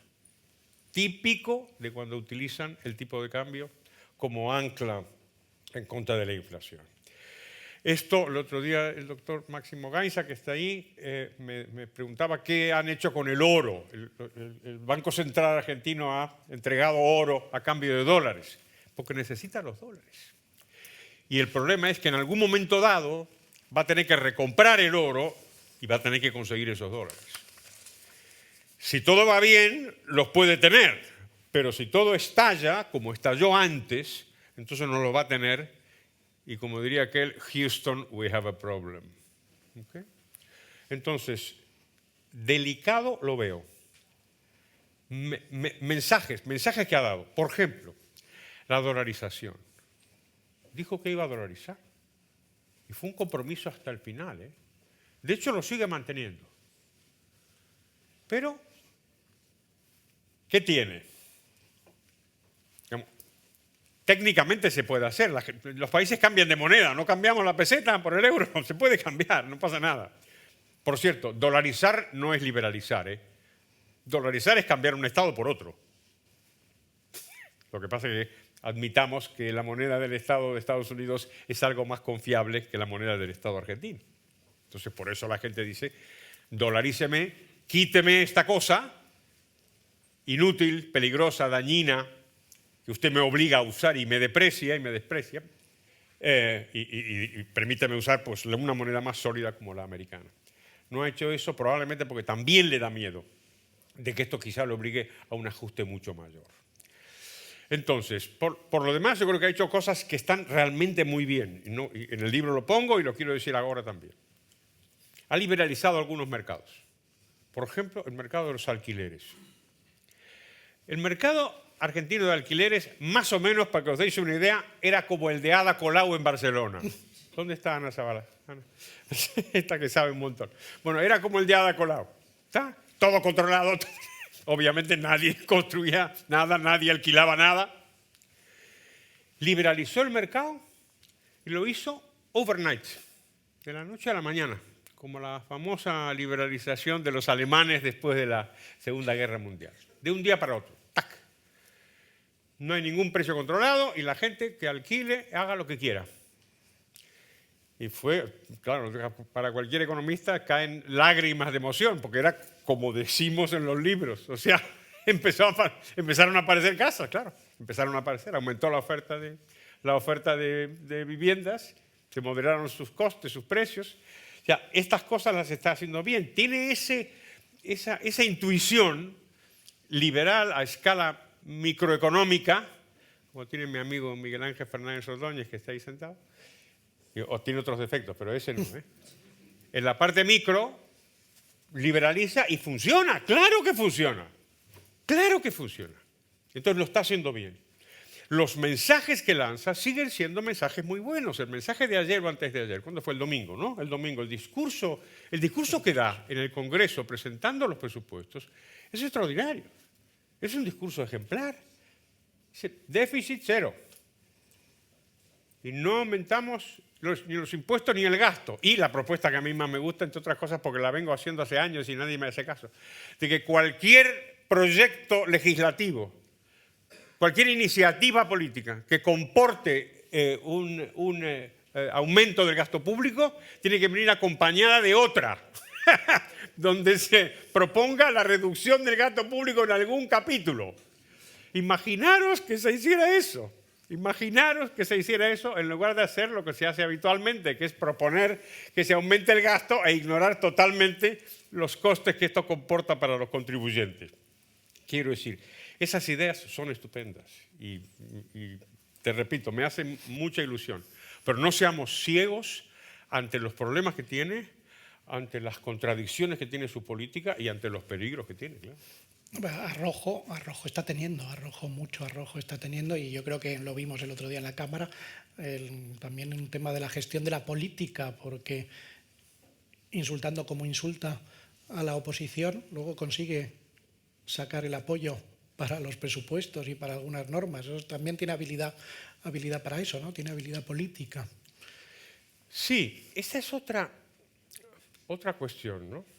Típico de cuando utilizan el tipo de cambio como ancla en contra de la inflación. Esto, el otro día, el doctor Máximo Gainza, que está ahí, me preguntaba qué han hecho con el oro. El Banco Central argentino ha entregado oro a cambio de dólares, porque necesita los dólares. Y el problema es que en algún momento dado va a tener que recomprar el oro y va a tener que conseguir esos dólares. Si todo va bien, los puede tener, pero si todo estalla, como estalló antes, entonces no los va a tener. Y como diría aquel, Houston, we have a problem. ¿Okay? Entonces, delicado lo veo. mensajes que ha dado. Por ejemplo, la dolarización. Dijo que iba a dolarizar. Y fue un compromiso hasta el final, ¿eh? De hecho, lo sigue manteniendo. Pero, ¿qué tiene? Técnicamente se puede hacer. Los países cambian de moneda. No cambiamos la peseta por el euro. Se puede cambiar, no pasa nada. Por cierto, dolarizar no es liberalizar, ¿eh? Dolarizar es cambiar un Estado por otro. Lo que pasa es que admitamos que la moneda del Estado de Estados Unidos es algo más confiable que la moneda del Estado argentino. Entonces, por eso la gente dice, dolaríceme, quíteme esta cosa inútil, peligrosa, dañina, que usted me obliga a usar y me deprecia y me desprecia, y permíteme usar pues, una moneda más sólida como la americana. No ha hecho eso probablemente porque también le da miedo de que esto quizá le obligue a un ajuste mucho mayor. Entonces, por lo demás, yo creo que ha hecho cosas que están realmente muy bien. Y en el libro lo pongo y lo quiero decir ahora también. Ha liberalizado algunos mercados. Por ejemplo, el mercado de los alquileres. El mercado argentino de alquileres, más o menos, para que os deis una idea, era como el de Ada Colau en Barcelona. ¿Dónde está Ana Zavala? Ana. Esta que sabe un montón. Bueno, era como el de Ada Colau. ¿Está? Todo controlado. Obviamente nadie construía nada, nadie alquilaba nada. Liberalizó el mercado y lo hizo overnight, de la noche a la mañana, como la famosa liberalización de los alemanes después de la Segunda Guerra Mundial. De un día para otro. ¡Tac! No hay ningún precio controlado y la gente que alquile haga lo que quiera. Y fue, claro, para cualquier economista caen lágrimas de emoción, porque era como decimos en los libros. O sea, empezaron a aparecer casas, claro. Empezaron a aparecer, aumentó la oferta de viviendas, se moderaron sus costes, sus precios. O sea, estas cosas las está haciendo bien. Tiene esa intuición liberal a escala microeconómica, como tiene mi amigo Miguel Ángel Fernández Ordóñez, que está ahí sentado. O tiene otros defectos, pero ese no, ¿eh? En la parte micro, liberaliza y funciona. ¡Claro que funciona! ¡Claro que funciona! Entonces lo está haciendo bien. Los mensajes que lanza siguen siendo mensajes muy buenos. El mensaje de ayer o antes de ayer, ¿cuándo fue? El domingo, ¿no? El domingo, el discurso que da en el Congreso presentando los presupuestos es extraordinario. Es un discurso ejemplar. Dice, déficit cero. Y no aumentamos ni los impuestos ni el gasto. Y la propuesta que a mí más me gusta, entre otras cosas, porque la vengo haciendo hace años y nadie me hace caso, de que cualquier proyecto legislativo, cualquier iniciativa política que comporte un aumento del gasto público, tiene que venir acompañada de otra, donde se proponga la reducción del gasto público en algún capítulo. Imaginaros que se hiciera eso. Imaginaros que se hiciera eso en lugar de hacer lo que se hace habitualmente, que es proponer que se aumente el gasto e ignorar totalmente los costes que esto comporta para los contribuyentes. Quiero decir, esas ideas son estupendas y te repito, me hacen mucha ilusión. Pero no seamos ciegos ante los problemas que tiene, ante las contradicciones que tiene su política y ante los peligros que tiene, claro. Arrojo está teniendo, mucho arrojo está teniendo, y yo creo que lo vimos el otro día en la Cámara, también un tema de la gestión de la política, porque insultando como insulta a la oposición, luego consigue sacar el apoyo para los presupuestos y para algunas normas. Eso también tiene habilidad para eso, ¿no? Tiene habilidad política. Sí, esa es otra cuestión, ¿no?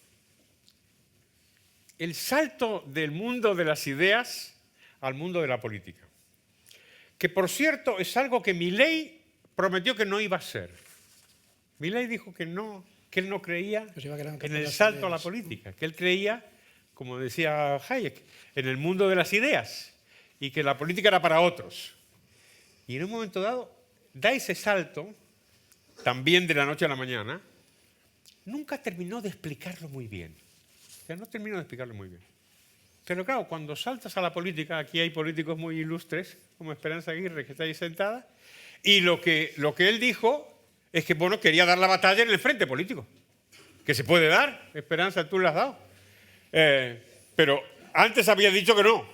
El salto del mundo de las ideas al mundo de la política. Que, por cierto, es algo que Milei prometió que no iba a ser. Milei dijo que él no creía en el salto a la política, que él creía, como decía Hayek, en el mundo de las ideas y que la política era para otros. Y en un momento dado da ese salto, también de la noche a la mañana. Nunca terminó de explicarlo muy bien. O sea, no termino de explicarlo muy bien. Pero claro, cuando saltas a la política, aquí hay políticos muy ilustres, como Esperanza Aguirre, que está ahí sentada, y lo que él dijo es que, bueno, quería dar la batalla en el frente político. Que se puede dar, Esperanza, tú la has dado. Pero Antes había dicho que no,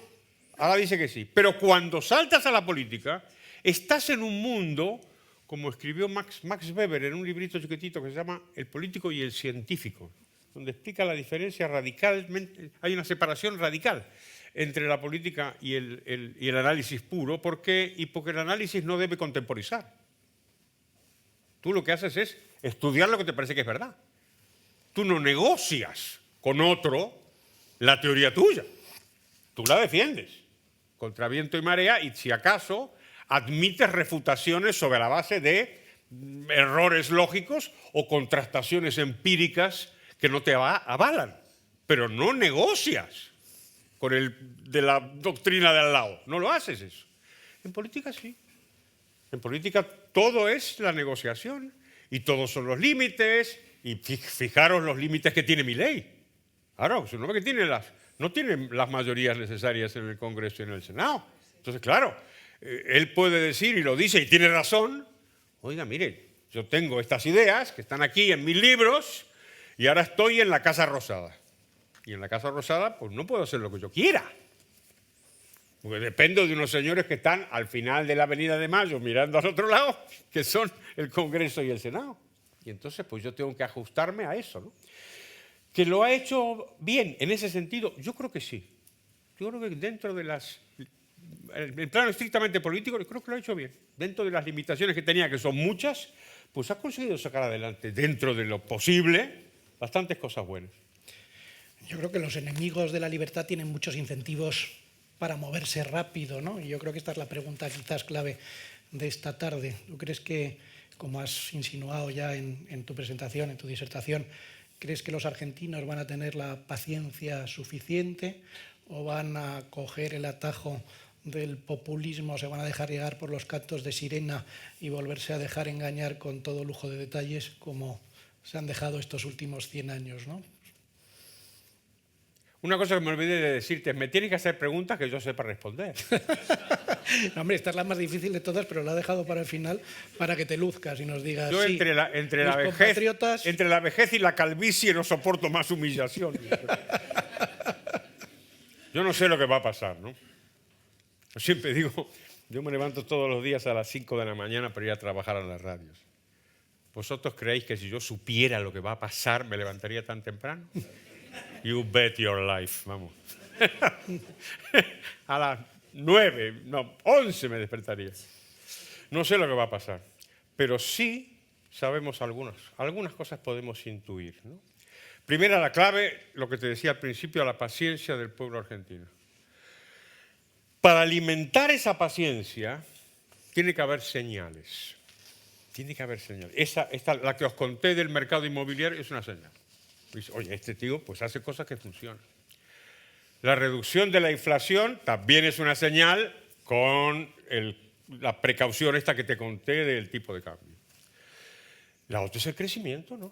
ahora dice que sí. Pero cuando saltas a la política, estás en un mundo, como escribió Max Weber en un librito chiquitito que se llama El político y el científico, donde explica la diferencia radicalmente, hay una separación radical entre la política y el análisis puro, porque el análisis no debe contemporizar. Tú lo que haces es estudiar lo que te parece que es verdad. Tú no negocias con otro la teoría tuya. Tú la defiendes contra viento y marea y, si acaso, admites refutaciones sobre la base de errores lógicos o contrastaciones empíricas que no te avalan. Pero no negocias con de la doctrina de al lado. No lo haces eso. En política sí. En política todo es la negociación y todos son los límites, y fijaros los límites que tiene Milei. Claro, es un hombre que no tiene las mayorías necesarias en el Congreso y en el Senado. Entonces, claro, él puede decir, y lo dice, y tiene razón, oiga, mire, yo tengo estas ideas que están aquí en mis libros y ahora estoy en la Casa Rosada. Y en la Casa Rosada, pues no puedo hacer lo que yo quiera. Porque dependo de unos señores que están al final de la Avenida de Mayo mirando al otro lado, que son el Congreso y el Senado. Y entonces pues yo tengo que ajustarme a eso, ¿no? ¿Que lo ha hecho bien en ese sentido? Yo creo que sí. Yo creo que dentro de el plano estrictamente político, creo que lo ha hecho bien. Dentro de las limitaciones que tenía, que son muchas, pues ha conseguido sacar adelante, dentro de lo posible, bastantes cosas buenas. Yo creo que los enemigos de la libertad tienen muchos incentivos para moverse rápido, ¿no? Y yo creo que esta es la pregunta quizás clave de esta tarde. ¿Tú crees que, como has insinuado ya en tu presentación, en tu disertación, crees que los argentinos van a tener la paciencia suficiente o van a coger el atajo del populismo, se van a dejar llegar por los cantos de sirena y volverse a dejar engañar con todo lujo de detalles como se han dejado estos últimos 100 años, ¿no? Una cosa que me olvidé de decirte es, me tienes que hacer preguntas que yo sepa responder. No, hombre, esta es la más difícil de todas, pero la he dejado para el final para que te luzcas y nos digas. Yo sí, entre la vejez y la calvicie no soporto más humillación. Yo no sé lo que va a pasar, ¿no? Yo siempre digo, yo me levanto todos los días a las 5 de la mañana para ir a trabajar a las radios. ¿Vosotros creéis que si yo supiera lo que va a pasar me levantaría tan temprano? You bet your life, vamos. A las 11 me despertaría. No sé lo que va a pasar, pero sí sabemos algunas cosas podemos intuir, ¿no? Primera, la clave, lo que te decía al principio, la paciencia del pueblo argentino. Para alimentar esa paciencia tiene que haber señales. Tiene que haber señales. La que os conté del mercado inmobiliario es una señal. Oye, este tío pues hace cosas que funcionan. La reducción de la inflación también es una señal con la precaución esta que te conté del tipo de cambio. La otra es el crecimiento, ¿no?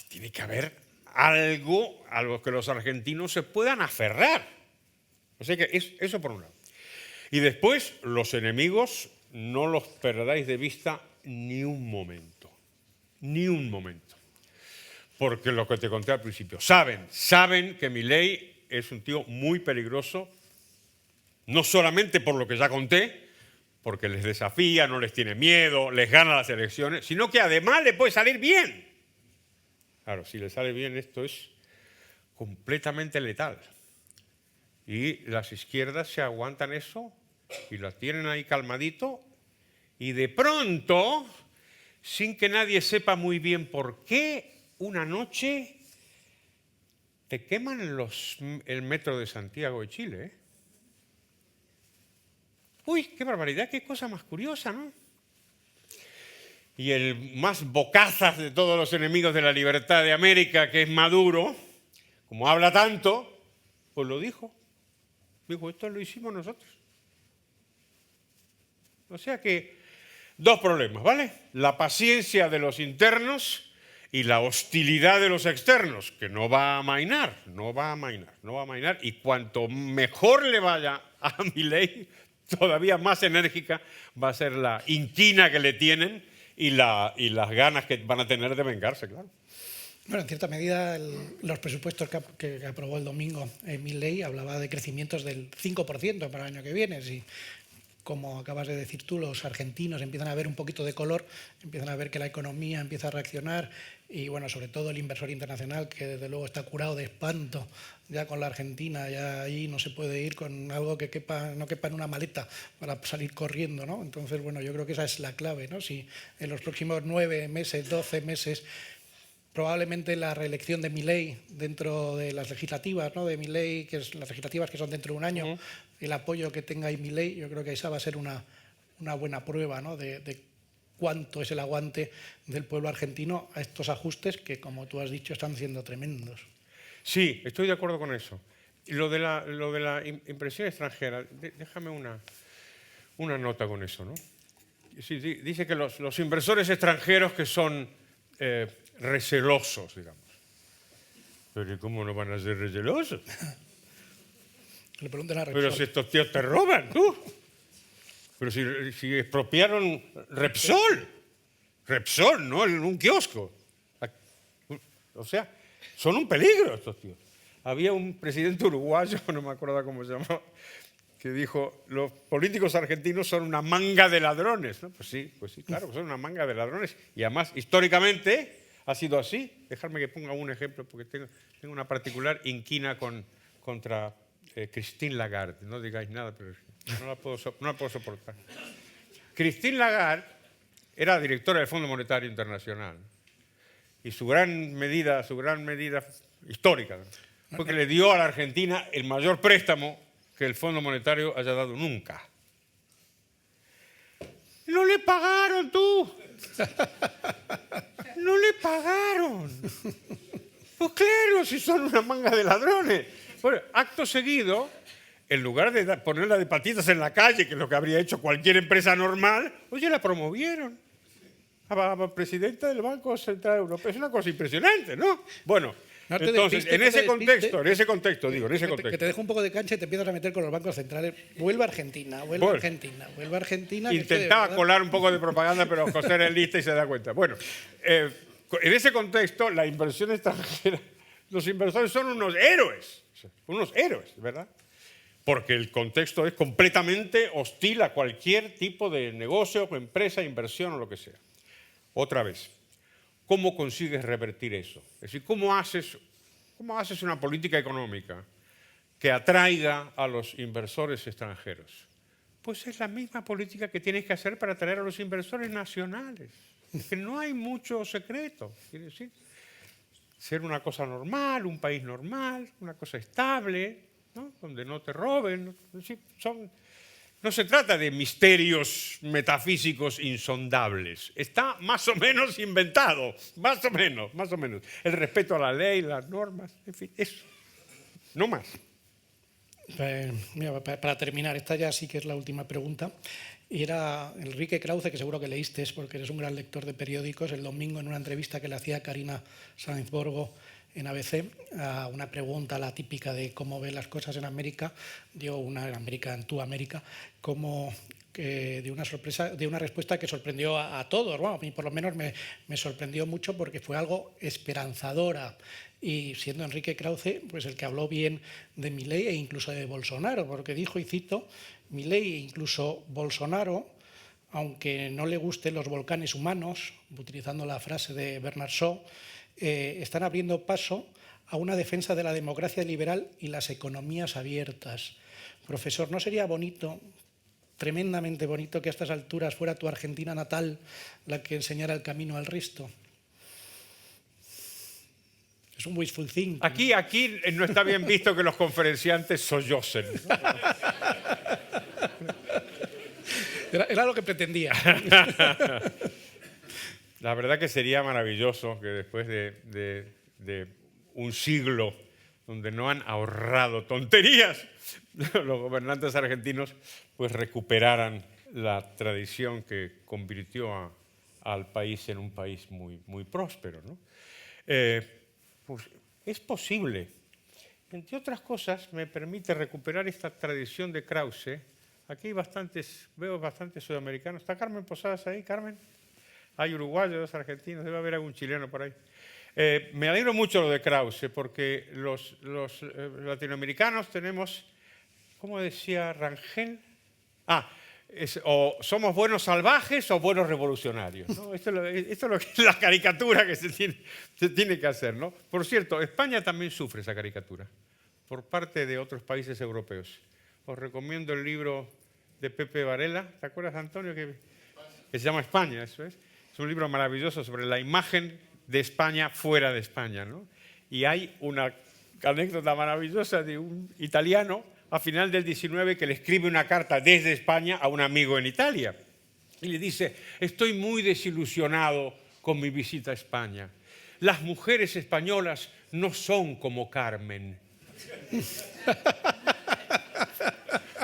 Tiene que haber algo a lo que los argentinos se puedan aferrar. O sea que eso por un lado. Y después, los enemigos no los perdáis de vista ni un momento. Ni un momento. Porque lo que te conté al principio, saben que Milei es un tío muy peligroso, no solamente por lo que ya conté, porque les desafía, no les tiene miedo, les gana las elecciones, sino que además le puede salir bien. Claro, si le sale bien esto es completamente letal. Y las izquierdas se aguantan eso y lo tienen ahí calmadito y de pronto, sin que nadie sepa muy bien por qué, una noche te queman el metro de Santiago de Chile, ¿eh? Uy, qué barbaridad, qué cosa más curiosa, ¿no? Y el más bocazas de todos los enemigos de la libertad de América, que es Maduro, como habla tanto, pues lo dijo. Dijo, esto lo hicimos nosotros. O sea que, dos problemas, ¿vale? La paciencia de los internos y la hostilidad de los externos, que no va a amainar, y cuanto mejor le vaya a Milei, todavía más enérgica va a ser la inquina que le tienen y las ganas que van a tener de vengarse, claro. Bueno, en cierta medida, los presupuestos que aprobó el domingo Milei hablaba de crecimientos del 5% para el año que viene. Si, como acabas de decir tú, los argentinos empiezan a ver un poquito de color, empiezan a ver que la economía empieza a reaccionar y, bueno, sobre todo el inversor internacional, que desde luego está curado de espanto ya con la Argentina, ya ahí no se puede ir con algo que no quepa en una maleta para salir corriendo, ¿no? Entonces, bueno, yo creo que esa es la clave, ¿no? Si en los próximos 9 meses, 12 meses, probablemente la reelección de Milei dentro de las legislativas, ¿no? De Milei, que es las legislativas que son dentro de un año, el apoyo que tenga ahí Milei, yo creo que esa va a ser una buena prueba, ¿no? de cuánto es el aguante del pueblo argentino a estos ajustes que, como tú has dicho, están siendo tremendos. Sí, estoy de acuerdo con eso. Lo de la impresión extranjera, déjame una nota con eso, ¿no? Sí, dice que los inversores extranjeros que son recelosos, digamos. Pero ¿cómo no van a ser recelosos? Le preguntan a Repsol. Pero si estos tíos te roban, tú. Pero si expropiaron Repsol, ¿no? En un kiosco. O sea, son un peligro estos tíos. Había un presidente uruguayo, no me acuerdo cómo se llamaba, que dijo, los políticos argentinos son una manga de ladrones, ¿no? Pues sí, claro, son una manga de ladrones. Y además, históricamente, ha sido así. Dejadme que ponga un ejemplo, porque tengo una particular inquina contra Christine Lagarde. No digáis nada, pero no la puedo soportar. Christine Lagarde era directora del Fondo Monetario Internacional. Y su gran medida histórica, fue que le dio a la Argentina el mayor préstamo que el Fondo Monetario haya dado nunca. ¡No le pagaron, tú! ¡No le pagaron! Pues claro, si son una manga de ladrones. Bueno, acto seguido, en lugar de ponerla de patitas en la calle, que es lo que habría hecho cualquier empresa normal, oye, la promovieron a presidenta del Banco Central Europeo. Es una cosa impresionante, ¿no? Bueno, entonces, en ese contexto. Que te dejo un poco de cancha y te empiezas a meter con los bancos centrales. Vuelve a Argentina. Intentaba colar un poco de propaganda, pero José era lista y se da cuenta. Bueno, en ese contexto, la inversión extranjera, los inversores son unos héroes, ¿verdad? Porque el contexto es completamente hostil a cualquier tipo de negocio, empresa, inversión o lo que sea. Otra vez, ¿cómo consigues revertir eso? Es decir, ¿cómo haces una política económica que atraiga a los inversores extranjeros? Pues es la misma política que tienes que hacer para atraer a los inversores nacionales. Que no hay mucho secreto. Quiere decir, ser una cosa normal, un país normal, una cosa estable, ¿no? Donde no te roben. No se trata de misterios metafísicos insondables. Está más o menos inventado, más o menos. El respeto a la ley, las normas, en fin, eso. No más. Mira, para terminar, esta ya sí que es la última pregunta. Y era Enrique Krause, que seguro que leíste, porque eres un gran lector de periódicos, el domingo en una entrevista que le hacía Karina Sainz-Borgo en ABC, a una pregunta, la típica de cómo ve las cosas en América, dio una en América, en tu América, como de una respuesta que sorprendió a todos. Bueno, a mí por lo menos me sorprendió mucho porque fue algo esperanzadora. Y siendo Enrique Krause, pues el que habló bien de Milei e incluso de Bolsonaro, porque dijo, y cito, Milei e incluso Bolsonaro, aunque no le gusten los volcanes humanos, utilizando la frase de Bernard Shaw, están abriendo paso a una defensa de la democracia liberal y las economías abiertas. Profesor, ¿no sería bonito, tremendamente bonito, que a estas alturas fuera tu Argentina natal la que enseñara el camino al resto? Es un wishful thinking. Aquí no está bien visto que los conferenciantes sollocen, ¿no? Era lo que pretendía. La verdad que sería maravilloso que después de un siglo donde no han ahorrado tonterías, los gobernantes argentinos pues recuperaran la tradición que convirtió al país en un país muy, muy próspero, ¿no? Pues es posible. Entre otras cosas, me permite recuperar esta tradición de Krause. Aquí veo bastantes sudamericanos. ¿Está Carmen Posadas ahí, Carmen? Hay uruguayos, argentinos, debe haber algún chileno por ahí. Me alegro mucho lo de Krause, porque los latinoamericanos tenemos, ¿cómo decía Rangel? O somos buenos salvajes o buenos revolucionarios, ¿no? Esto es lo que es la caricatura que se tiene que hacer, ¿no? Por cierto, España también sufre esa caricatura por parte de otros países europeos. Os recomiendo el libro de Pepe Varela, ¿te acuerdas, Antonio? Que se llama España, eso es. Es un libro maravilloso sobre la imagen de España fuera de España, ¿no? Y hay una anécdota maravillosa de un italiano a final del 19 que le escribe una carta desde España a un amigo en Italia. Y le dice, estoy muy desilusionado con mi visita a España. Las mujeres españolas no son como Carmen.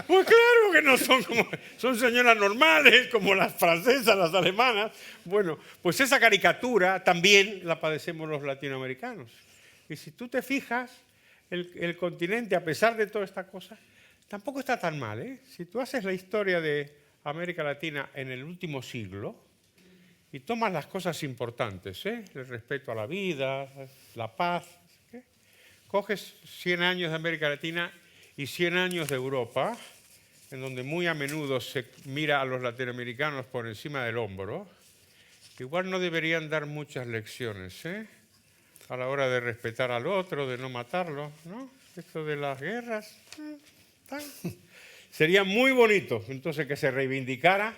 Pues claro que no son como... Son señoras normales, como las francesas, las alemanas. Bueno, pues esa caricatura también la padecemos los latinoamericanos. Y si tú te fijas, el continente, a pesar de toda esta cosa, tampoco está tan mal, ¿eh? Si tú haces la historia de América Latina en el último siglo y tomas las cosas importantes, ¿eh? El respeto a la vida, la paz, ¿qué? Coges 100 años de América Latina y 100 años de Europa, en donde muy a menudo se mira a los latinoamericanos por encima del hombro, igual no deberían dar muchas lecciones, ¿eh? A la hora de respetar al otro, de no matarlo, ¿no? Esto de las guerras, sería muy bonito entonces que se reivindicara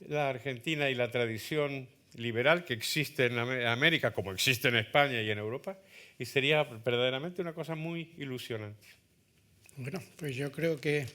la Argentina y la tradición liberal que existe en América, como existe en España y en Europa, y sería verdaderamente una cosa muy ilusionante. Bueno, pues yo creo que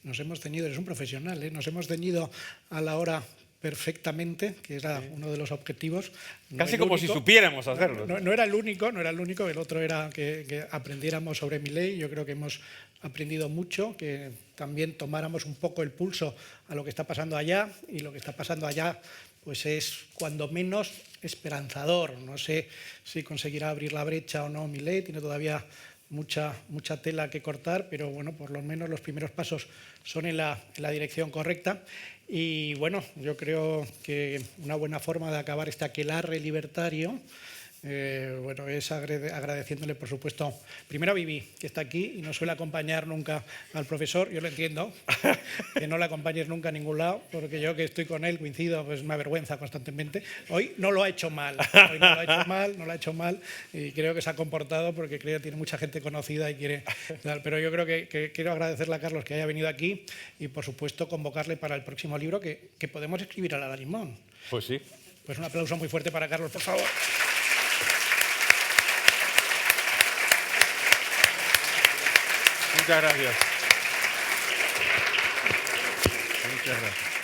nos hemos ceñido, eres un profesional, ¿eh? Nos hemos ceñido a la hora perfectamente, que era uno de los objetivos. Casi como si supiéramos hacerlo. No era el único, el otro era que aprendiéramos sobre Milei. Yo creo que hemos aprendido mucho, que también tomáramos un poco el pulso a lo que está pasando allá, y lo que está pasando allá pues es cuando menos esperanzador. No sé si conseguirá abrir la brecha o no Milei, tiene todavía mucha tela que cortar, pero bueno, por lo menos los primeros pasos son en la dirección correcta. Y bueno, yo creo que una buena forma de acabar este aquelarre libertario bueno, es agradeciéndole, por supuesto, primero a Vivi, que está aquí y no suele acompañar nunca al profesor. Yo lo entiendo, que no le acompañes nunca a ningún lado, porque yo que estoy con él, coincido, pues me avergüenza constantemente. Hoy no lo ha hecho mal, no lo ha hecho mal, y creo que se ha comportado porque creo que tiene mucha gente conocida y quiere... Pero yo creo que quiero agradecerle a Carlos que haya venido aquí y, por supuesto, convocarle para el próximo libro que podemos escribir a la Limón. Pues sí. Pues un aplauso muy fuerte para Carlos, por favor. Muchas gracias. Muchas gracias.